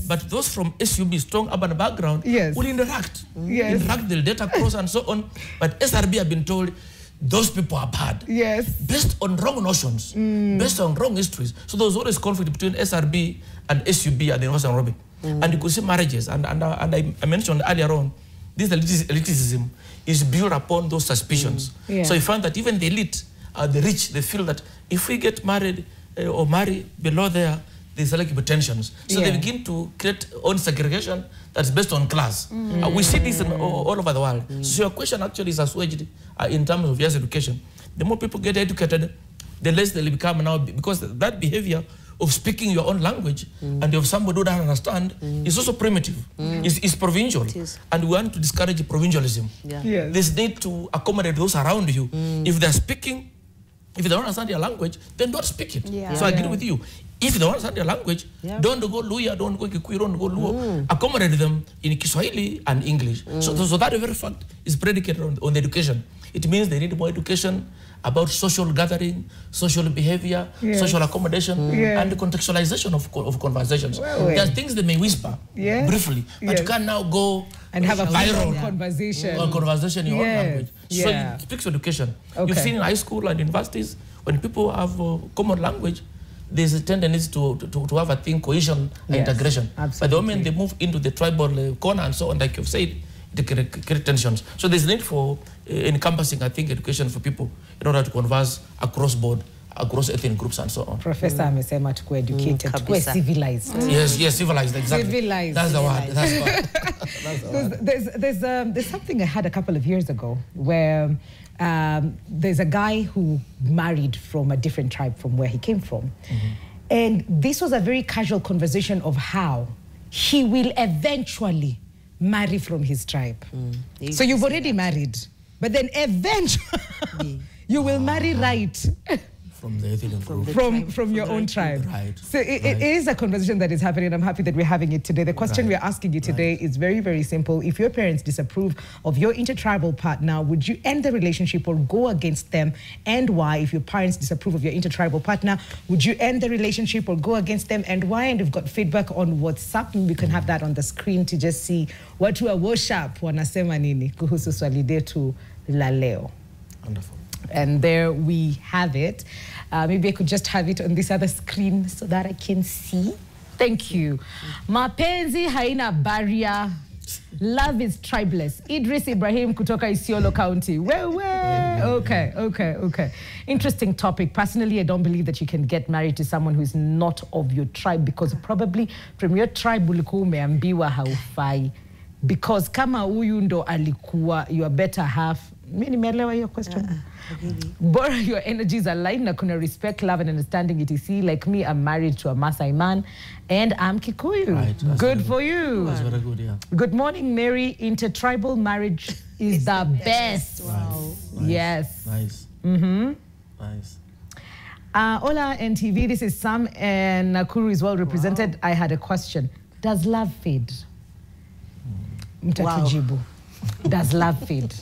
But those from SUB, strong urban background, will interact. Interact, they'll data cross and so on. But SRB have been told, those people are bad. Based on wrong notions, based on wrong histories. So there was always conflict between SRB and SUB at the Northern Robbie. And you could see marriages, and I mentioned earlier on, this elitism is built upon those suspicions. So you find that even the elite, the rich, they feel that if we get married or marry below there, there's like tensions. So they begin to create own segregation that's based on class. We see this all over the world. So your question actually is assuaged in terms of yes education. The more people get educated, the less they'll become now, because that behavior of speaking your own language and you have somebody who doesn't understand is also primitive. It's provincial. And we want to discourage provincialism. Yeah. There's need to accommodate those around you. If they're speaking, if they don't understand your language, then don't speak it. So I agree with you. If they don't understand your language, don't go Luya, don't go Kikuyu, don't go Luo. Accommodate them in Kiswahili and English. So that very fact is predicated on the education. It means they need more education about social gathering, social behavior, social accommodation, and the contextualization of conversations. There are things they may whisper briefly, but you can't now go and have a viral conversation or conversation in your own language. So it speaks to education. You've seen in high school and universities, when people have common language, there's a tendency to have a thing, cohesion and integration. Absolutely. But the moment they move into the tribal corner and so on, like you've said, they create tensions. So there's need for encompassing, I think, education for people in order to converse across board, across ethnic groups and so on. Professor amesema tukue educated, tukue civilized. Yes, civilized, exactly. Civilized. That's the word. That's There's something I had a couple of years ago where there's a guy who married from a different tribe from where he came from. And this was a very casual conversation of how he will eventually marry from his tribe. So you've already married, but then eventually you will marry right. From the ethnic group. From your own tribe. Right. So it is a conversation that is happening. I'm happy that we're having it today. The question we're asking you today is very, very simple. If your parents disapprove of your intertribal partner, would you end the relationship or go against them? And why? If your parents disapprove of your intertribal partner, would you end the relationship or go against them? And why? And we've got feedback on WhatsApp. We can have that on the screen to just see what we are worship wanasema nini kuhusu swali letu la leo. Wonderful. And there we have it. Maybe I could just have it on this other screen so that I can see. Thank you. Mapenzi haina barrier. Love is tribeless. Idris Ibrahim kutoka Isiolo County. Okay. Interesting topic. Personally, I don't believe that you can get married to someone who is not of your tribe because probably from your tribe ulikuwa umeambiwa haufai. Because kama huyu ndo alikuwa your better half. Mimi nimeelewa hiyo question. Bora your energies align na kuna respect, love and understanding etc. Like me, I'm married to a Maasai man and I'm Kikuyu. Right, good for you. That's very good, yeah. Good morning, Mary. Intertribal marriage is the best. Wow. Nice. Yes. Nice. Nice. Hola NTV, this is Sam and Nakuru is well represented. Wow. I had a question. Does love fade? Mtatujibu. Does love fade?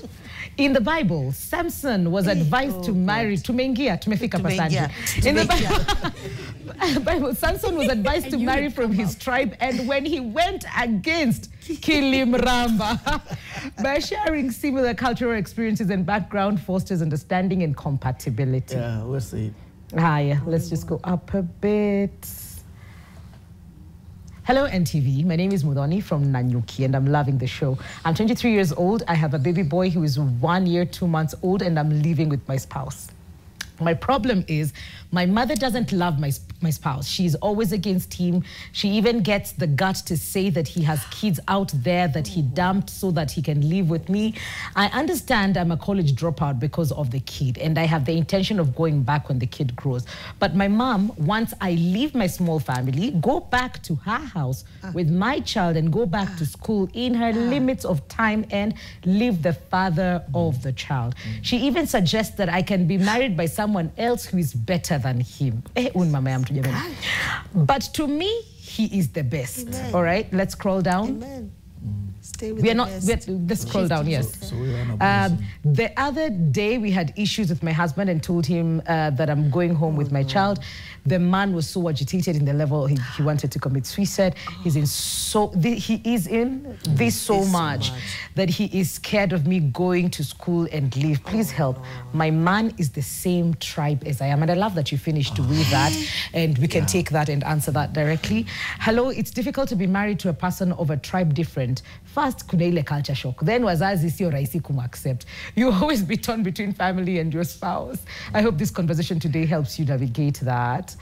In the Bible, Samson was advised to marry. Tumefika pasaji. In the Bible, Samson was advised to marry from his tribe, and when he went against Kilimramba, by sharing similar cultural experiences and background, fosters understanding and compatibility. Yeah, we'll see. Yeah. Let's just go up a bit. Hello NTV, my name is Mudoni from Nanyuki and I'm loving the show. I'm 23 years old, I have a baby boy who is 1 year, 2 months old and I'm living with my spouse. My problem is my mother doesn't love my spouse. She's always against him. She even gets the gut to say that he has kids out there that he dumped so that he can live with me. I understand I'm a college dropout because of the kid and I have the intention of going back when the kid grows. But my mom wants I leave my small family, go back to her house with my child and go back to school in her limits of time and leave the father of the child. She even suggests that I can be married by someone else who is better than him. But to me, he is the best. Amen. All right, let's scroll down. Amen. Stay with let's scroll down, yes. The other day, we had issues with my husband and told him that I'm going home with my child. The man was so agitated in the level he wanted to commit suicide. He is in this so much that he is scared of me going to school and leave. Please help. My man is the same tribe as I am. And I love that you finished with that. And we can take that and answer that directly. Hello, it's difficult to be married to a person of a tribe different. First, kuna ile culture shock. Then wazazi sio rahisi accept. You always be torn between family and your spouse. I hope this conversation today helps you navigate that.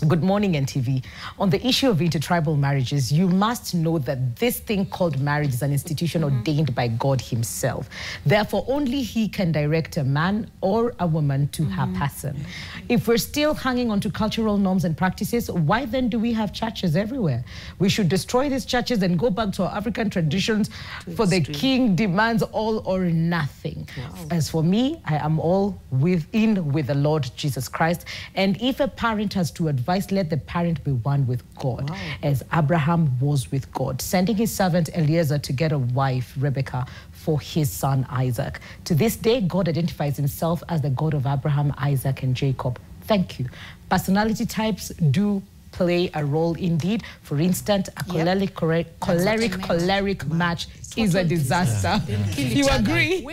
Good morning, NTV. On the issue of intertribal marriages, you must know that this thing called marriage is an institution ordained by God himself. Therefore, only he can direct a man or a woman to her person. If we're still hanging on to cultural norms and practices, why then do we have churches everywhere? We should destroy these churches and go back to our African traditions, for the king demands all or nothing. Wow. As for me, I am all with the Lord Jesus Christ. And if a parent has to advise, let the parent be one with God, as Abraham was with God, sending his servant Eliezer to get a wife, Rebecca, for his son Isaac. To this day, God identifies himself as the God of Abraham, Isaac, and Jacob. Thank you. Personality types do play a role indeed. For instance, a choleric match is a disaster. You agree?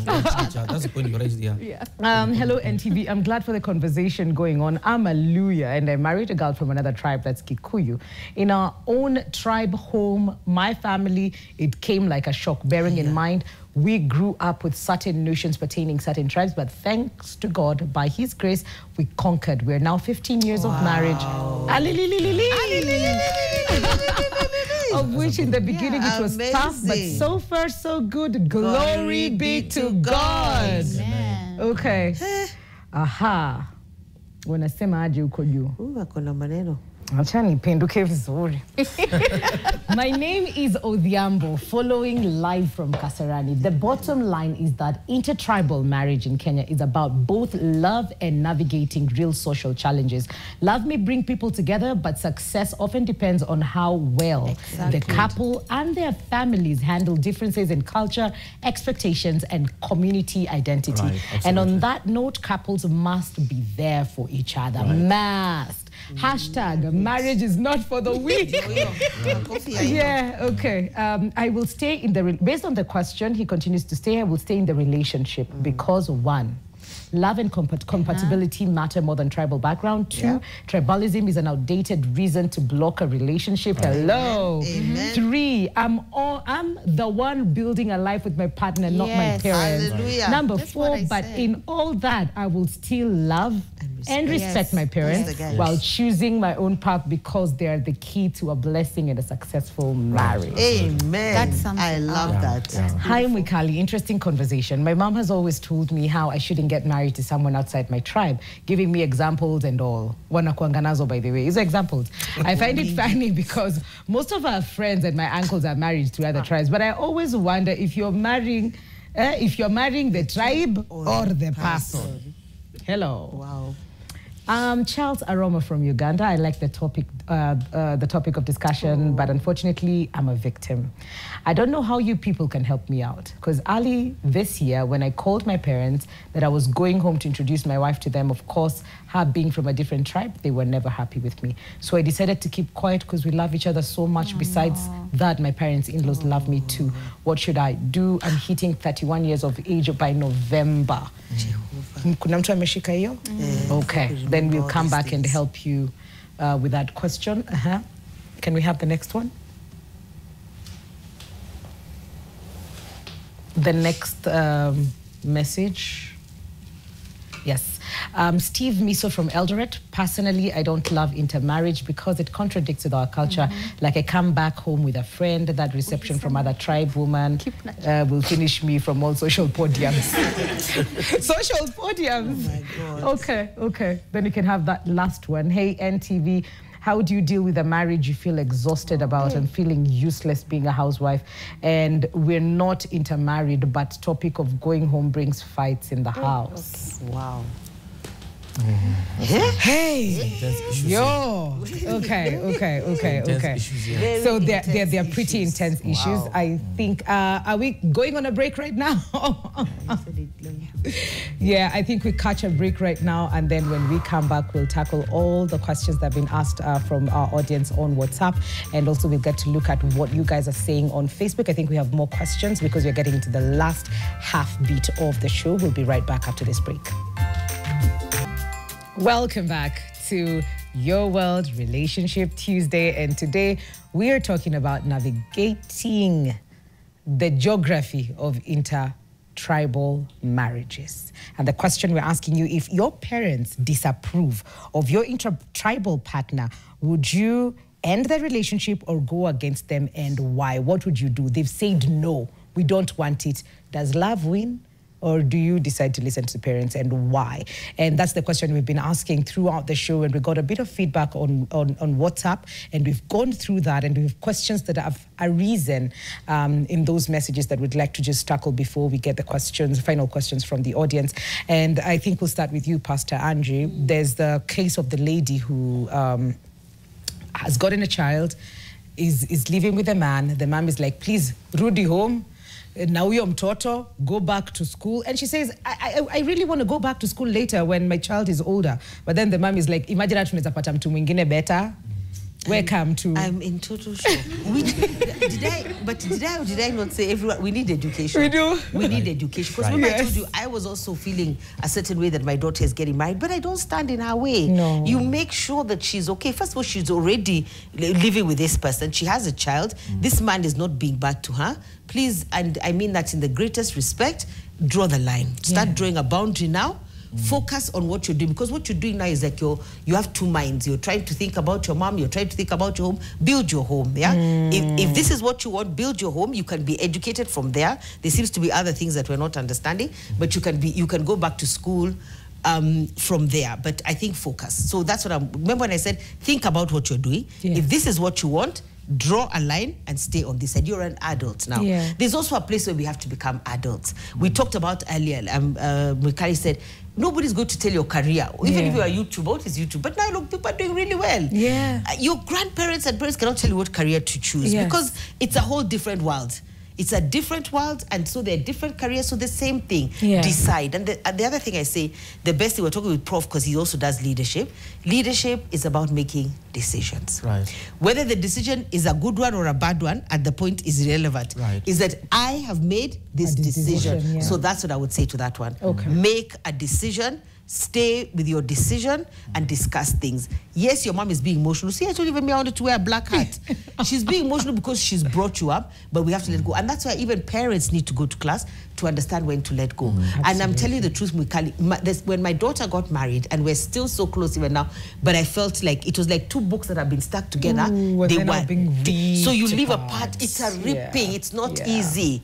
That's the point you raised here. Hello, NTV. I'm glad for the conversation going on. I'm a Luya, and I married a girl from another tribe, that's Kikuyu. In our own tribe home, my family, it came like a shock, bearing in mind we grew up with certain notions pertaining certain tribes, but thanks to God, by his grace, we conquered. We're now 15 years of marriage. Of which in the beginning it was tough, but so far so good. Glory be to God. Amen. Okay. Aha. Unasema aje uko juu? Akona maneno. Acha nipenduke vizuri. My name is Odhiambo, following live from Kasarani. The bottom line is that intertribal marriage in Kenya is about both love and navigating real social challenges. Love may bring people together, but success often depends on how well the couple and their families handle differences in culture, expectations, and community identity. Right, and on that note, couples must be there for each other. Right. Must. Hashtag marriage is not for the weak. Yeah, okay. I will stay in the, based on the question, he continues to stay, I will stay in the relationship because one, love and compatibility matter more than tribal background. Two, tribalism is an outdated reason to block a relationship. Hello. Amen. Three, I'm the one building a life with my partner, not my parents. Hallelujah. Number four, but in all that, I will still love and respect my parents while choosing my own path, because they are the key to a blessing and a successful marriage. Amen. That's something. I love that. Hi, Mwikali. Interesting conversation. My mom has always told me how I shouldn't get married to someone outside my tribe, giving me examples and all. Wanakuanganazo, by the way. These are examples. I find it funny because most of our friends and my uncles are married to other tribes, but I always wonder if you're marrying the tribe or the person. Hello. Wow. Charles Aroma from Uganda. I like the topic of discussion, but unfortunately, I'm a victim. I don't know how you people can help me out, because early this year, when I called my parents that I was going home to introduce my wife to them, of course, her being from a different tribe, they were never happy with me. So I decided to keep quiet because we love each other so much. Besides that, my parents' in-laws love me too. What should I do? I'm hitting 31 years of age by November. Kuna mtu ameshika hiyo? Okay, then we'll come back and help you with that question. Can we have the next one? The next message. Yes. Steve Miso from Eldoret. Personally, I don't love intermarriage because it contradicts with our culture. Like, I come back home with a friend, that reception from other tribe woman will finish me from all social podiums. Social podiums. Oh my God. Okay. Then you can have that last one. Hey, NTV. How do you deal with a marriage you feel exhausted about and feeling useless being a housewife? And we're not intermarried, but topic of going home brings fights in the house. Wow. Hey, yo. Okay. So they're pretty intense issues. I think. Are we going on a break right now? Yeah, I think we catch a break right now, and then when we come back, we'll tackle all the questions that have been asked from our audience on WhatsApp, and also we'll get to look at what you guys are saying on Facebook. I think we have more questions because we're getting into the last half beat of the show. We'll be right back after this break. Welcome back to Your World Relationship Tuesday, and today we are talking about navigating the geography of intermarriage. tribal marriages. And the question we're asking you, if your parents disapprove of your intertribal partner, would you end the relationship or go against them, and why? What would you do? They've said no, we don't want it. Does love win? Or do you decide to listen to parents, and why? And that's the question we've been asking throughout the show, and we got a bit of feedback on WhatsApp, and we've gone through that, and we have questions that have arisen in those messages that we'd like to just tackle before we get the questions, final questions from the audience. And I think we'll start with you, Pastor Angie. There's the case of the lady who has gotten a child, is living with a man. The mom is like, please, Rudy home. Now you're mtoto, go back to school. And she says, I really want to go back to school later when my child is older. But then the mom is like, imagine that tunaweza mtu mwingine better. Welcome to... I'm in total shock. Did I not say everyone? We need education. We do. We need education. Because remember I told you, I was also feeling a certain way that my daughter is getting married, but I don't stand in her way. No. You make sure that she's okay. First of all, she's already living with this person. She has a child. This man is not being bad to her. Please, and I mean that in the greatest respect, draw the line. Start drawing a boundary now. Focus on what you're doing, because what you're doing now is like you have two minds. You're trying to think about your mom, you're trying to think about your home. Build your home, yeah? If this is what you want, build your home. You can be educated from there. There seems to be other things that we're not understanding, but you can go back to school from there. But I think focus. So that's what remember when I said, think about what you're doing. If this is what you want, draw a line and stay on this side. You're an adult now. There's also a place where we have to become adults. We talked about earlier, Mikali said, nobody's going to tell your career. Even if you are YouTube, what is YouTube? But now look, people are doing really well. Your grandparents and parents cannot tell you what career to choose because it's a whole different world. It's a different world, and so they're different careers, so the same thing. Decide. And the other thing I say, the best thing, we're talking with Prof because he also does leadership. Leadership is about making decisions. Whether the decision is a good one or a bad one, at the point is irrelevant. Is that I have made this decision. So that's what I would say to that one. Make a decision. Stay with your decision and discuss things. Yes, your mom is being emotional. See, I told you even me I wanted to wear a black hat. She's being emotional because she's brought you up, but we have to let go. And that's why even parents need to go to class to understand when to let go. And I'm telling you the truth, Mikali, when my daughter got married, and we're still so close even now, but I felt like it was like two books that have been stuck together. So you live apart. It's a ripping. It's not easy.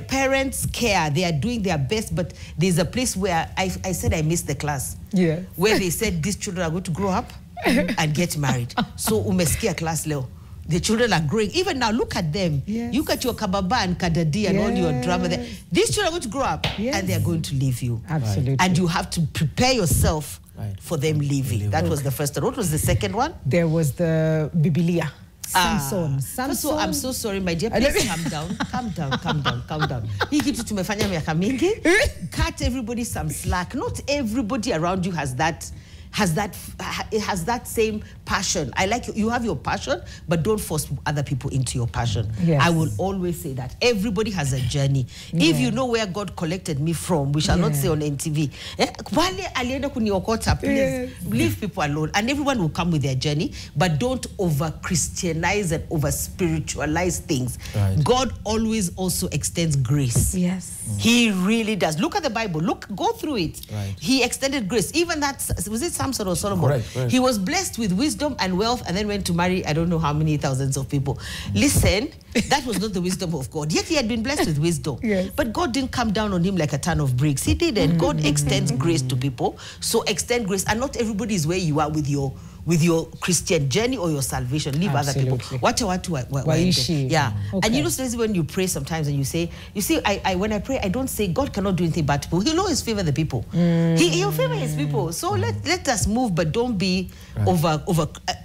Parents care. They are doing their best, but there's a place where I said I missed the class. Where they said these children are going to grow up and get married. So umesikia class leo. The children are growing. Even now, look at them. You got your kababa and kadadi and all your drama there. These children are going to grow up and they are going to leave you. And you have to prepare yourself for them leaving. That was the first one. What was the second one? There was the Biblia. Samson. So I'm so sorry, my dear. Please calm down. Calm down. Hii kitu tumefanya miaka mingi. Cut everybody some slack. Not everybody around you has that same passion. I like you have your passion, but don't force other people into your passion. I will always say that. Everybody has a journey. If you know where God collected me from, we shall not say on NTV. Please leave people alone. And everyone will come with their journey, but don't over-Christianize and over-spiritualize things. God always also extends grace. He really does. Look at the Bible. Go through it. He extended grace. Even that, was it Samson or Solomon? He was blessed with wisdom and wealth and then went to marry I don't know how many thousands of people. Listen, that was not the wisdom of God. Yet he had been blessed with wisdom. But God didn't come down on him like a ton of bricks. He didn't. God extends grace to people. So extend grace. And not everybody is where you are with your Christian journey or your salvation. Leave other people. And you know, so when you pray sometimes and you see, when I pray, I don't say God cannot do anything bad to people. He'll always favor the people. He'll favor his people. So let us move, but don't be over.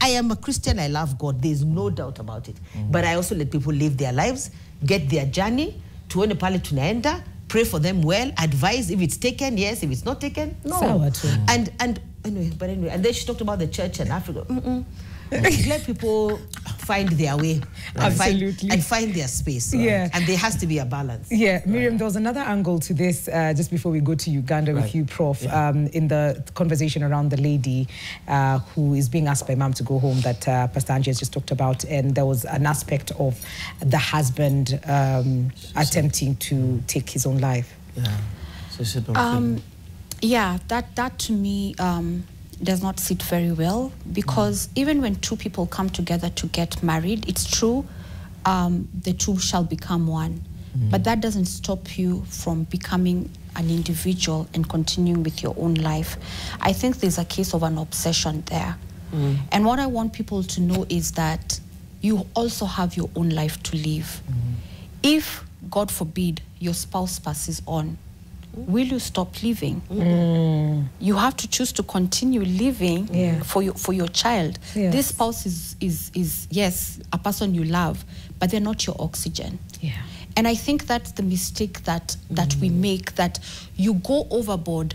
I am a Christian. I love God. There's no doubt about it. But I also let people live their lives, get their journey, tuone pale tunaenda, pray for them well, advise if it's taken, yes, if it's not taken, no. And anyway, and then she talked about the church and Africa. Let people find their way and find their space. And there has to be a balance. Miriam, there was another angle to this just before we go to Uganda with you, Prof. In the conversation around the lady who is being asked by mom to go home that Pastor Angie has just talked about, and there was an aspect of the husband attempting to take his own life. Yeah. So yeah, that to me does not sit very well, because even when two people come together to get married, it's true, the two shall become one. But that doesn't stop you from becoming an individual and continuing with your own life. I think there's a case of an obsession there. And what I want people to know is that you also have your own life to live. If, God forbid, your spouse passes on, will you stop living? You have to choose to continue living for your child. Yes. This spouse is yes, a person you love, but they're not your oxygen. Yeah. And I think that's the mistake that we make, that you go overboard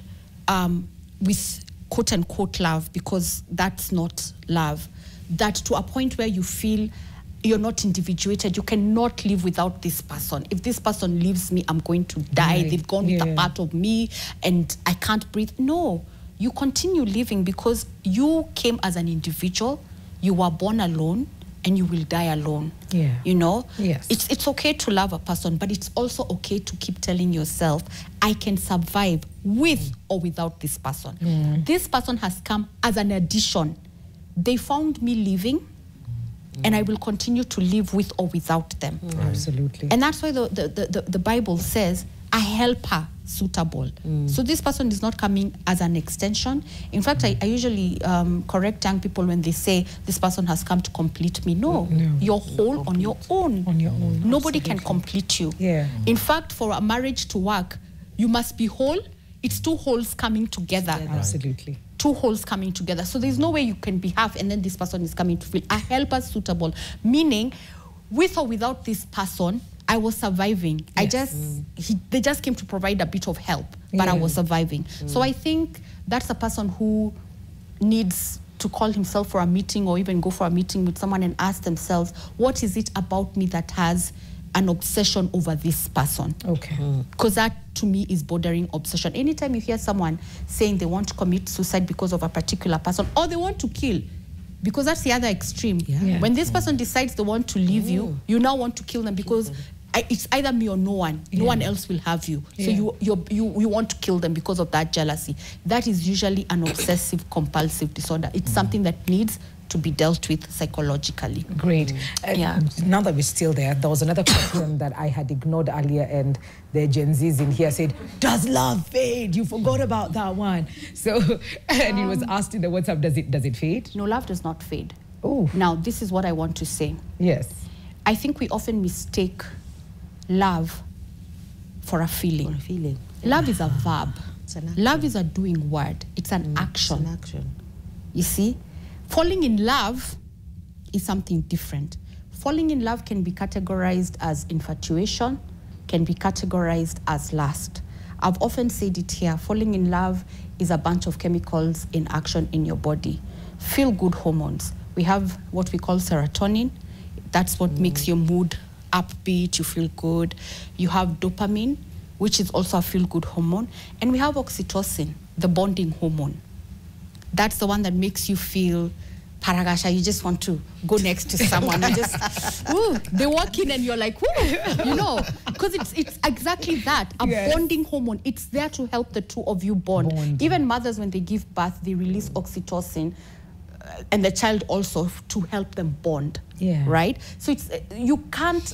with quote-unquote love, because that's not love. That to a point where you feel you're not individuated, you cannot live without this person. If this person leaves me, I'm going to die. Right. They've gone with a part of me and I can't breathe. No, you continue living because you came as an individual, you were born alone, and you will die alone. Yeah. You know? Yes. It's okay to love a person, but it's also okay to keep telling yourself, I can survive with or without this person. This person has come as an addition. They found me living, and I will continue to live with or without them. Absolutely. And that's why the Bible says, a helper suitable. So this person is not coming as an extension. In fact, I usually correct young people when they say, this person has come to complete me. No, you're whole on your own. On your own. Nobody can complete you. Yeah. In fact, for a marriage to work, you must be whole. It's two wholes coming together. Absolutely. Two wholes coming together. So there's no way you can be half and then this person is coming to fill. A helper suitable, meaning with or without this person, I was surviving. They just came to provide a bit of help, but I was surviving. So I think that's a person who needs to call himself for a meeting, or even go for a meeting with someone and ask themselves, what is it about me that has an obsession over this person? Okay. Because that to me is bordering obsession. Anytime you hear someone saying they want to commit suicide because of a particular person, or they want to kill, because that's the other extreme. When this person decides they want to leave you, you now want to kill them because it's either me or no one. No one else will have you. So you want to kill them because of that jealousy. That is usually an obsessive compulsive disorder. It's something that needs to be dealt with psychologically. Great. Now that we're still there was another question that I had ignored earlier, and the Gen Zs in here said, does love fade? You forgot about that one. So, and it was asked in the WhatsApp, does it fade? No, love does not fade. Oh. Now, this is what I want to say. Yes. I think we often mistake love for a feeling. For a feeling. Love is a verb. It's an action. Love is a doing word. It's an action. It's an action. You see? Falling in love is something different. Falling in love can be categorized as infatuation, can be categorized as lust. I've often said it here, falling in love is a bunch of chemicals in action in your body. Feel-good hormones. We have what we call serotonin. That's what makes your mood upbeat, you feel good. You have dopamine, which is also a feel-good hormone. And we have oxytocin, the bonding hormone. That's the one that makes you feel paragasha. You just want to go next to someone. You just, ooh, they walk in and you're like, ooh, you know, because it's exactly that, a bonding hormone. It's there to help the two of you bond. Even mothers, when they give birth, they release oxytocin, and the child also, to help them bond. Right? So it's you can't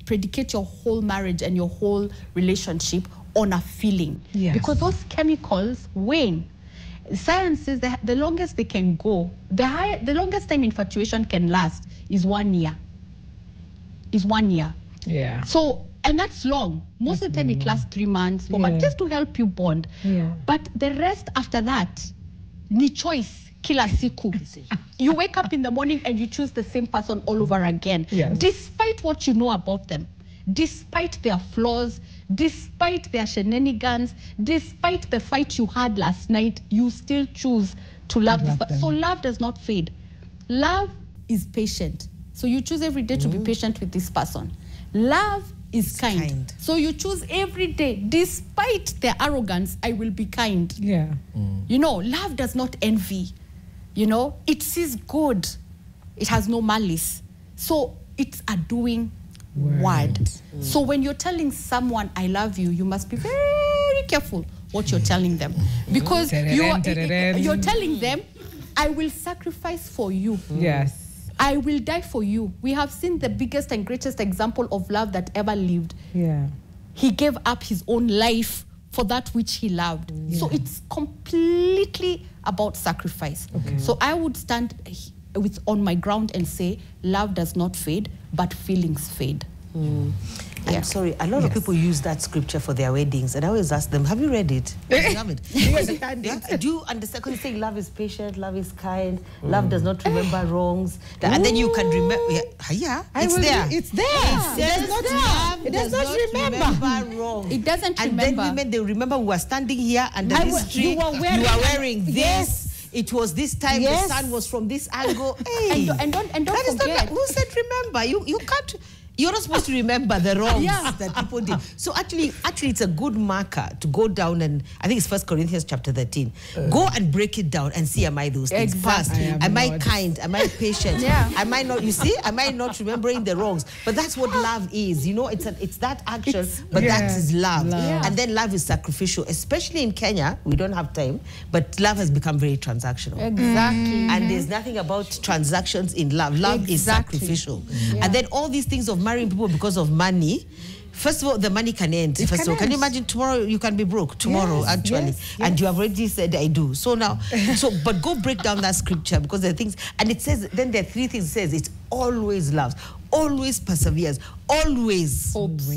predicate your whole marriage and your whole relationship on a feeling, because those chemicals wane. Science says that the longest they can go, the longest time infatuation can last is 1 year. Yeah. So, and that's long. Most of the time it lasts 3 months, 4 months, just to help you bond. But the rest after that, ni choice, kila siku. You wake up in the morning and you choose the same person all over again. Despite what you know about them, despite their flaws, despite their shenanigans, despite the fight you had last night, you still choose to love this person. So love does not fade. Love is patient. So you choose every day to be patient with this person. Love is kind. So you choose every day, despite their arrogance, I will be kind. You know, love does not envy. You know, it sees good. It has no malice. So it's a doing word. So when you're telling someone I love you, you must be very careful what you're telling them, because you're telling them, I will sacrifice for you. Yes. I will die for you. We have seen the biggest and greatest example of love that ever lived. Yeah. He gave up his own life for that which he loved. So it's completely about sacrifice. So I would stand on my ground and say, love does not fade, but feelings fade. I'm sorry, a lot of people use that scripture for their weddings, and I always ask them, have you read it? You haven't? Do you understand it? Do you understand? Because saying love is patient, love is kind, love does not remember wrongs. And then you can remember, it's there. It's there. It does not remember wrongs. It doesn't and remember. And then women, they remember we were standing here under this tree, you were wearing this. Yes. It was this time, the sun was from this angle. Hey. And don't forget. Who said remember? You can't. You're not supposed to remember the wrongs that people did. So actually, it's a good marker to go down and, I think it's 1 Corinthians chapter 13. Go and break it down and see, am I those things? Past. Am I kind? Am I patient? Am I not, you see? Am I not remembering the wrongs? But that's what love is. You know, it's that action, but that is love. And then love is sacrificial. Especially in Kenya, we don't have time, but love has become very transactional. Exactly. And there's nothing about transactions in love. Love is sacrificial. And then all these things of marrying people because of money, first of all, the money can end. First of all, can you imagine tomorrow you can be broke? Tomorrow, actually. And you have already said, I do. So now, but go break down that scripture, because there are things, and it says, then there are three things it says. It's always loves, always perseveres, always hopes.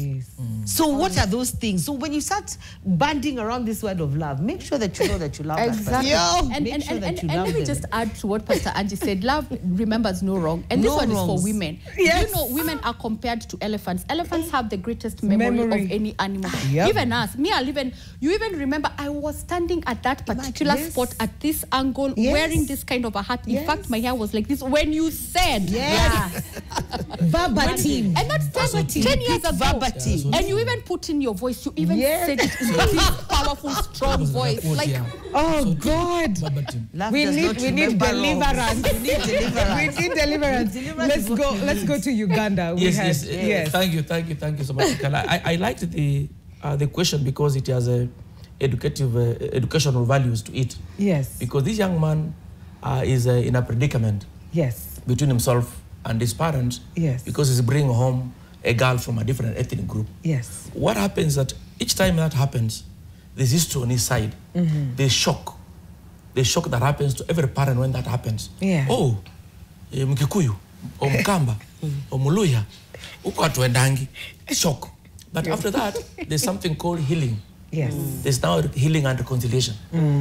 So what are those things? So when you start banding around this word of love, make sure that you know that you love exactly. that person. And let me just add to what Pastor Angie said. Love remembers no wrong. And this one is for women. You know, women are compared to elephants. Elephants have the greatest memory of any animal. Even us. You even remember I was standing at that particular spot at this angle, wearing this kind of a hat. In fact, my hair was like this when you said verbatim. And that's 10 years ago. And you even put in your voice. You even said it in this powerful, strong voice. Like, oh God, we need deliverance. We need deliverance. Let's go to Uganda. Yes. Thank you so much. I liked the question because it has educational values to it. Yes. Because this young man is in a predicament. Yes. Between himself and his parents. Yes. Because he's bringing home a girl from a different ethnic group. Yes. What happens that each time that happens, there's history on his side. There's shock. The shock that happens to every parent when that happens. Yeah. Oh, Mkikuyu, or Mkamba, or Muluya, uko atuendangi. Shock. But after that, there's something called healing. Yes. There's now healing and reconciliation.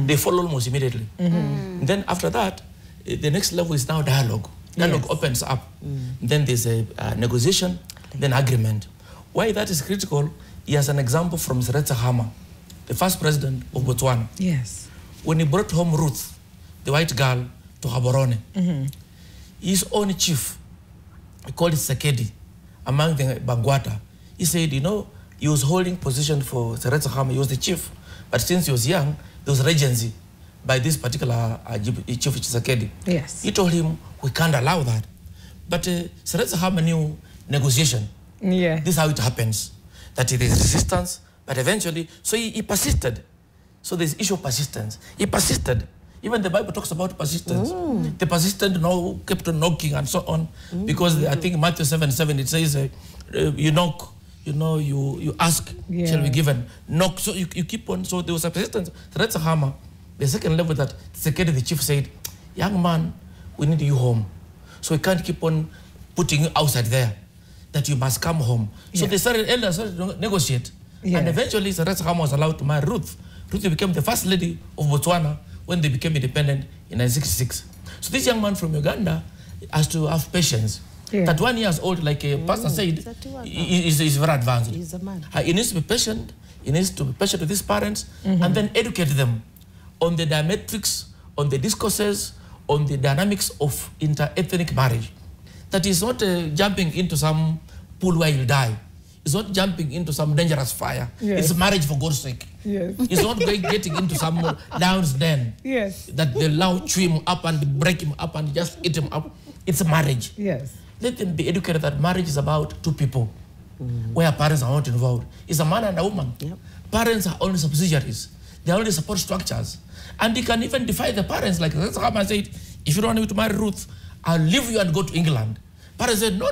They follow almost immediately. Then after that, the next level is now dialogue. Dialogue opens up. Then there's a negotiation, then agreement. Why that is critical, he has an example from Seretse Khama, the first president of Botswana. Yes. When he brought home Ruth, the white girl, to Gaborone, his own chief, he called it Sekedi, among the Bangwata. He said, you know, he was holding position for Seretse Khama, he was the chief, but since he was young, there was regency by this particular chief Sekedi. Yes. He told him, we can't allow that. But Seretse Khama knew negotiation. Yeah. This is how it happens. That it is resistance, but eventually, so he persisted. So there's issue of persistence. He persisted. Even the Bible talks about persistence. The persistent kept on knocking and so on. Because I think Matthew 7:7, it says, you knock, you ask, shall be given. Knock, so you keep on. So there was a persistence. Seretse Khama, the second level that Sekedi, the chief, said, young man, we need you home. So we can't keep on putting you outside there. That you must come home. So the elders started to negotiate. And eventually, Seretse Khama was allowed to marry Ruth. Ruth became the first lady of Botswana when they became independent in 1966. So this young man from Uganda has to have patience. 31 years old, like a pastor said, is very advanced. He's a man. He needs to be patient. He needs to be patient with his parents and then educate them on the diametrics, on the discourses, on the dynamics of inter-ethnic marriage. That is not jumping into some pool where you'll die. It's not jumping into some dangerous fire. It's marriage for God's sake. It's not getting into some lion's den. That they allow chew him up and break him up and just eat him up. It's a marriage. Let them be educated that marriage is about two people. where parents are not involved. It's a man and a woman. Yep. Parents are only subsidiaries. They are only support structures. And they can even defy the parents. Like that's how I said, if you don't want me to marry Ruth, I'll leave you and go to England. Parents said, no.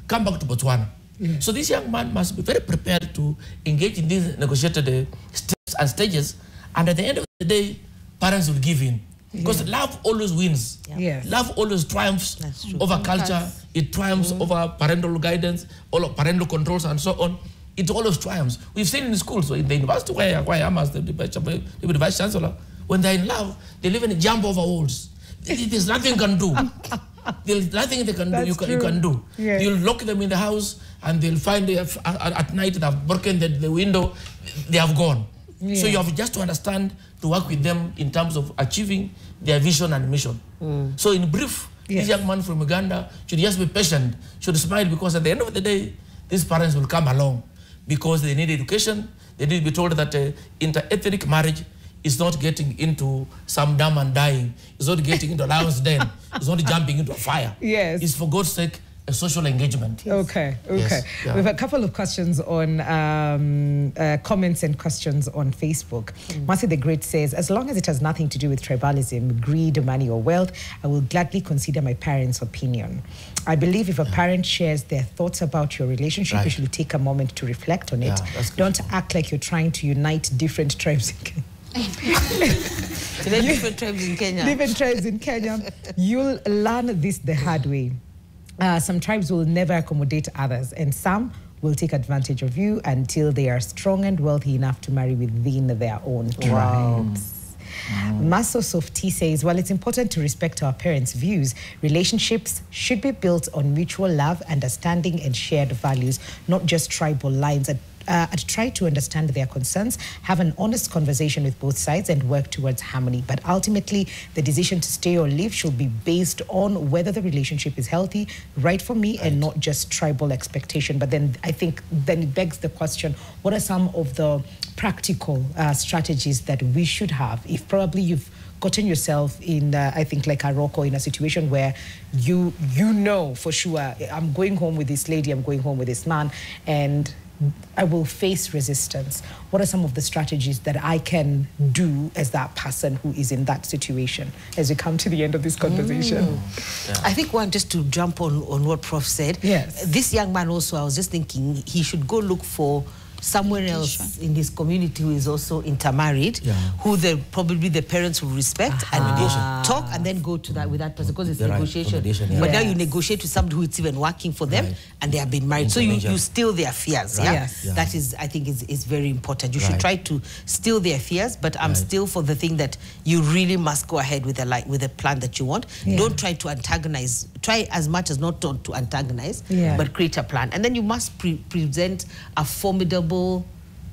Come back to Botswana. Yeah. So this young man must be very prepared to engage in these negotiated steps and stages. And at the end of the day, parents will give in. Because love always wins. Yes. Love always triumphs over culture. It triumphs over parental guidance, all of parental controls and so on. It always triumphs. We've seen in schools, so in the university where I am as the vice chancellor, when they're in love, they live in a jump over walls. There's nothing can do. There's nothing they can do. You can do. Yeah. You'll lock them in the house, and they'll find at night they've broken the window. They have gone. Yeah. So you have just to understand to work with them in terms of achieving their vision and mission. So in brief, this young man from Uganda should just be patient, should smile, because at the end of the day, these parents will come along because they need education. They need to be told that inter-ethnic marriage is not getting into some dam and dying. It's not getting into a lion's den. It's not jumping into a fire. Yes. It's, for God's sake, a social engagement. Okay. Yes. Yeah. We have a couple of questions on comments and questions on Facebook. Mercy the Great says, as long as it has nothing to do with tribalism, greed, money or wealth, I will gladly consider my parents' opinion. I believe if a parent shares their thoughts about your relationship, you should take a moment to reflect on it. Don't act like you're trying to unite different tribes in Kenya. Different tribes in Kenya. Different tribes in Kenya. You'll learn this the hard way. Some tribes will never accommodate others, and some will take advantage of you until they are strong and wealthy enough to marry within their own tribes. Maso Softy says, while it's important to respect our parents' views, relationships should be built on mutual love, understanding, and shared values, not just tribal lines. I'd try to understand their concerns, have an honest conversation with both sides, and work towards harmony. But ultimately, the decision to stay or leave should be based on whether the relationship is healthy, right for me, and not just tribal expectation. But then I think then it begs the question, what are some of the practical strategies that we should have if probably you've gotten yourself in, I think, like a rock, or in a situation where you know for sure, I'm going home with this lady, I'm going home with this man, and I will face resistance. What are some of the strategies that I can do as that person who is in that situation as we come to the end of this conversation? I think one, just to jump on what Prof said, this young man also, I was just thinking he should go look for somewhere else in his community who is also intermarried, who probably the parents will respect and talk, and then go to that with that person, because it's negotiation. But now you negotiate with somebody who is even working for them and they have been married. So you still their fears. That is, I think, is very important. You should try to still their fears, but I'm still for the thing that you really must go ahead with a plan that you want. Don't try to antagonize. Try as much as not to antagonize, but create a plan. And then you must present a formidable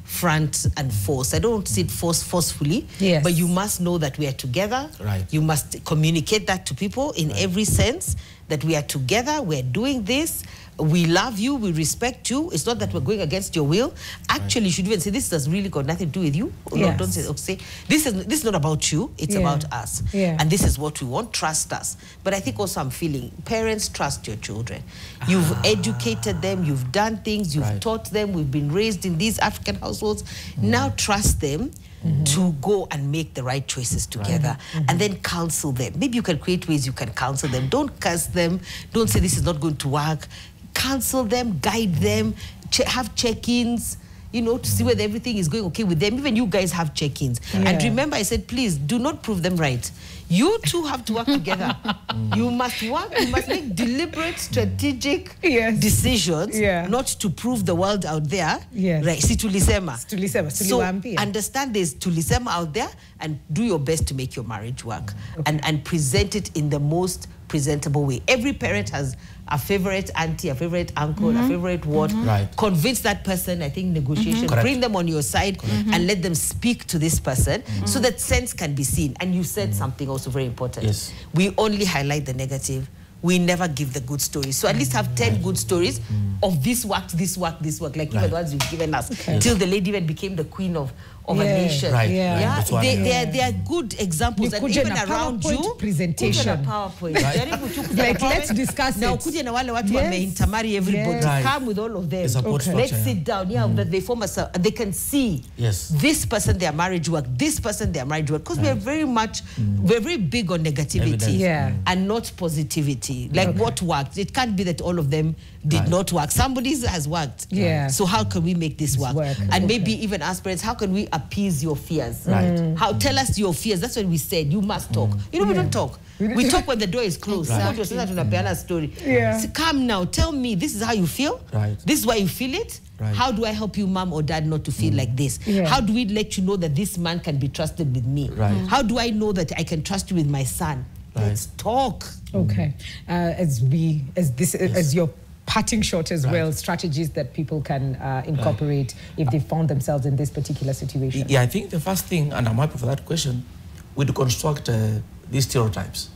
front and force. I don't see it forcefully, but you must know that we are together. You must communicate that to people in every sense, that we are together, we're doing this, we love you, we respect you. It's not that we're going against your will. Actually, you should even say, this has really got nothing to do with you. No, don't say, this is not about you, it's about us. And this is what we want, trust us. But I think also I'm feeling, parents, trust your children. You've educated them, you've done things, you've taught them, we've been raised in these African households. Now trust them to go and make the right choices together, and then counsel them. Maybe you can create ways you can counsel them. Don't curse them. Don't say this is not going to work. Counsel them, guide them, have check-ins, you know, to see whether everything is going okay with them. Even you guys have check-ins. And remember, I said, please do not prove them right. You two have to work together. You must work, you must make deliberate, strategic decisions, not to prove the world out there. Right, si tulisema. So understand there's tulisema out there, and do your best to make your marriage work. And present it in the most presentable way. Every parent has a favorite auntie, a favorite uncle, a favorite what. Convince that person, I think negotiation, bring them on your side and let them speak to this person so that sense can be seen. And you said something also very important. We only highlight the negative. We never give the good stories. So at least have 10 good stories of this worked, this worked, this worked, like even the ones you've given us. Till the lady even became the queen of of a nation. Right, Yeah, right. they are good examples that even around you. Presentation. PowerPoint. Like, let's discuss now, it. kuja na wale watu wameintermarry everybody. Right. Come with all of them. Let's sit down. Yeah, that they form they can see this person, their marriage work, this person, their marriage work. Because we're very big on negativity and not positivity. Like what worked. It can't be that all of them did not work. Somebody's has worked. Yeah. So how can we make this work? And maybe even as parents, how can we appease your fears? Right. How tell us your fears. That's what we said. You must talk. You know, we don't talk. We talk when the door is closed. Story. So come now, tell me, this is how you feel? Right. This is why you feel it? Right. How do I help you, mom or dad, not to feel like this? How do we let you know that this man can be trusted with me? Right. How do I know that I can trust you with my son? Let's talk. Okay. As your parting shot as well, strategies that people can incorporate if they found themselves in this particular situation. Yeah, I think the first thing, and I'm happy for that question, we deconstruct these stereotypes.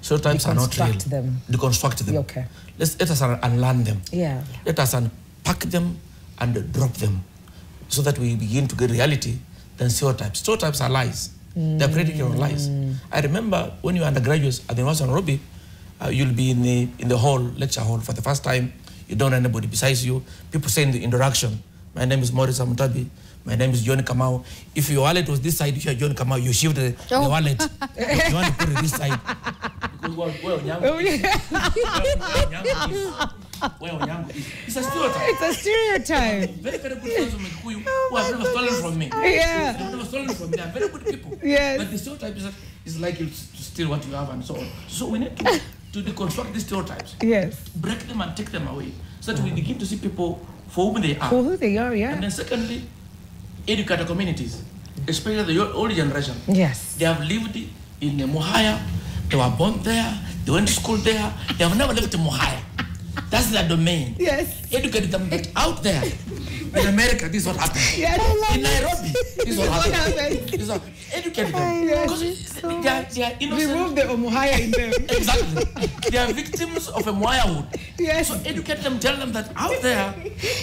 Stereotypes are not real. Deconstruct them. Okay. Let us unlearn them. Yeah. Let us unpack them and drop them so that we begin to get reality than stereotypes. Stereotypes are lies. They're predicated on lies. I remember when you were undergraduates at the University of Nairobi, you'll be in the hall, lecture hall for the first time. You don't know anybody besides you. People say in the introduction, my name is Morris Amutabi. My name is John Kamau. If your wallet was this side, if you're John Kamau, you shift the wallet. You want to put it this side. Because it's a stereotype. It's a stereotype. Very, very good friends of Kikuyu who have never stolen from me. Yeah. They've never stolen from me. They are very good people. Yes. But the stereotype is that it's like you to steal what you have and so on. So we need to deconstruct these stereotypes. Yes. Break them and take them away so that we begin to see people for whom they are. For who they are, yeah. And then secondly, educate the communities, especially the older generation. Yes. They have lived in Muhaya. They were born there. They went to school there. They have never lived in Muhaya. That's their domain. Yes. Educate them that out there. In America, this is what happens. Yes. In Nairobi, this is what happens. Educate them. Because they are innocent. Remove the Omuhaya in them. Exactly. They are victims of a Moyahood. Yes. So educate them, tell them that out there,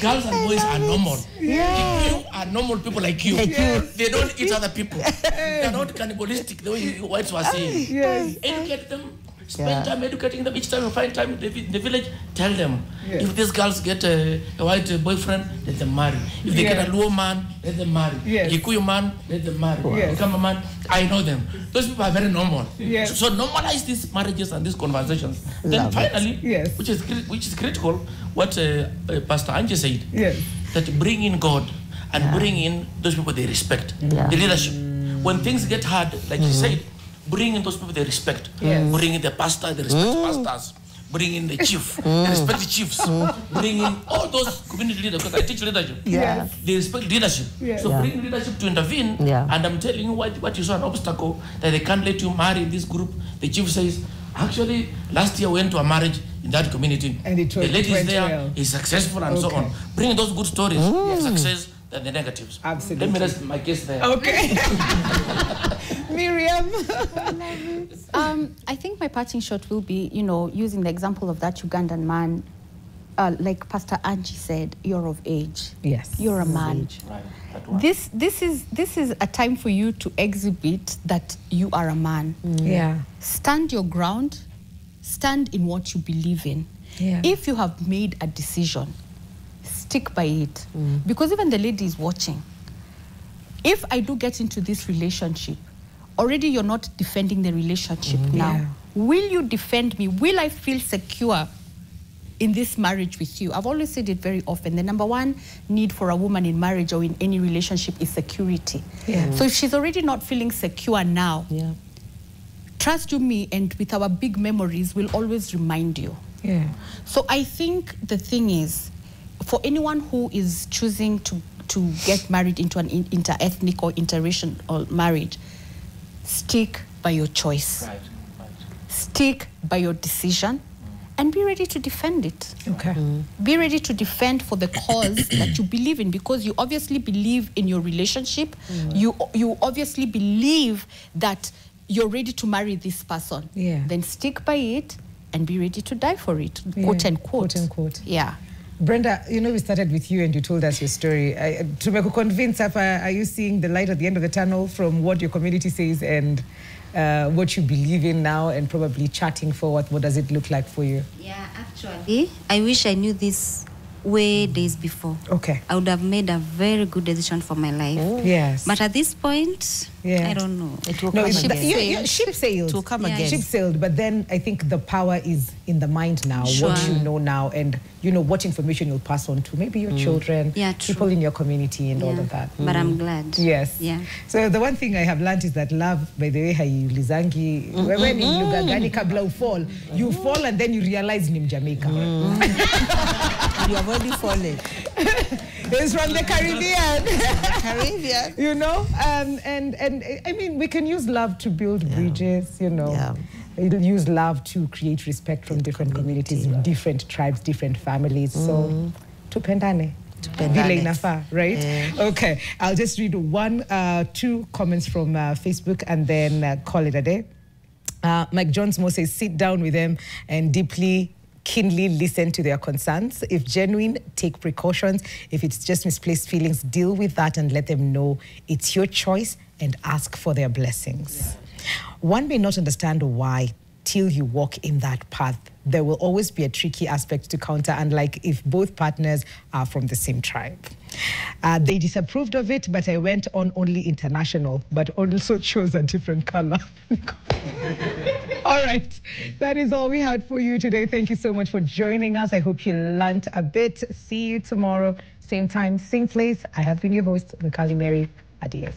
girls and boys are normal. Yeah. You are normal people like you. Yes. They don't eat other people. They are not cannibalistic the way you whites were saying. Yes. Educate them. Spend time educating them. Each time you find time in the village, tell them. If these girls get a white boyfriend, let them marry. If they get a Luo man, let them marry. Yes. Kikuyu man, let them marry. Yes. Become a man, I know them. Those people are very normal. Yes. So normalize these marriages and these conversations. Then finally, which is critical, what Pastor Angie said, that bring in God and bring in those people they respect, the leadership. When things get hard, like she said, bring in those people they respect. Bring in the pastor, they respect pastors. Bring in the chief, they respect the chiefs. Bring in all those community leaders, because I teach leadership. They respect leadership. So bring leadership to intervene. And I'm telling you what you saw an obstacle that they can't let you marry this group. The chief says, actually, last year we went to a marriage in that community. And the ladies there is successful and so on. Bring those good stories of success than the negatives. Absolutely. Let me rest my case there. Okay. Miriam. I think my parting shot will be, using the example of that Ugandan man, like Pastor Angie said, you're of age. Yes. You're a man. Right. This is a time for you to exhibit that you are a man. Yeah. Stand your ground. Stand in what you believe in. Yeah. If you have made a decision, stick by it. Because even the lady is watching. If I do get into this relationship, already you're not defending the relationship now. Will you defend me? Will I feel secure in this marriage with you? I've always said it very often. The number one need for a woman in marriage or in any relationship is security. So if she's already not feeling secure now, trust you me, and with our big memories, we'll always remind you. So I think the thing is, for anyone who is choosing to get married into an inter-ethnic or interracial marriage, stick by your choice. Stick by your decision and be ready to defend it. Be ready to defend for the cause that you believe in, because you obviously believe in your relationship. You obviously believe that you're ready to marry this person. Then stick by it and be ready to die for it, quote unquote. Quote unquote. Yeah. Brenda, you know, we started with you and you told us your story. To make you convince, are you seeing the light at the end of the tunnel from what your community says and what you believe in now, and probably charting forward? What does it look like for you? Yeah, actually, I wish I knew this way days before. Okay. I would have made a very good decision for my life. Oh. Yes. But at this point, I don't know. It will No, come ship again. sailed. It will come again. Ship sailed, but then I think the power is in the mind now, what you know now, and you know what information you'll pass on to maybe your children, people in your community, and all of that. But I'm glad. Yes. Yeah. So the one thing I have learned is that love, by the way, haiulizangi wewe ni lugha gani kabla ufall. You fall and then you realize ni Jamaica. You have already fallen. It's from the Caribbean. Caribbean. You know, and I mean, we can use love to build bridges, you know. Yeah. We'll use love to create respect from different communities, different tribes, different families. So, tupendane. Vile inafaa, right? Yeah. Okay, I'll just read two comments from Facebook and then call it a day. Mike Jones-Moore says, sit down with them and keenly listen to their concerns. If genuine, take precautions. If it's just misplaced feelings, deal with that and let them know it's your choice and ask for their blessings. Yeah. One may not understand why till you walk in that path. There will always be a tricky aspect to counter, unlike if both partners are from the same tribe. They disapproved of it, but I went on only international, but also chose a different color. All right, that is all we had for you today. Thank you so much for joining us. I hope you learned a bit. See you tomorrow, same time, same place. I have been your host, Nkali Mary. Adios.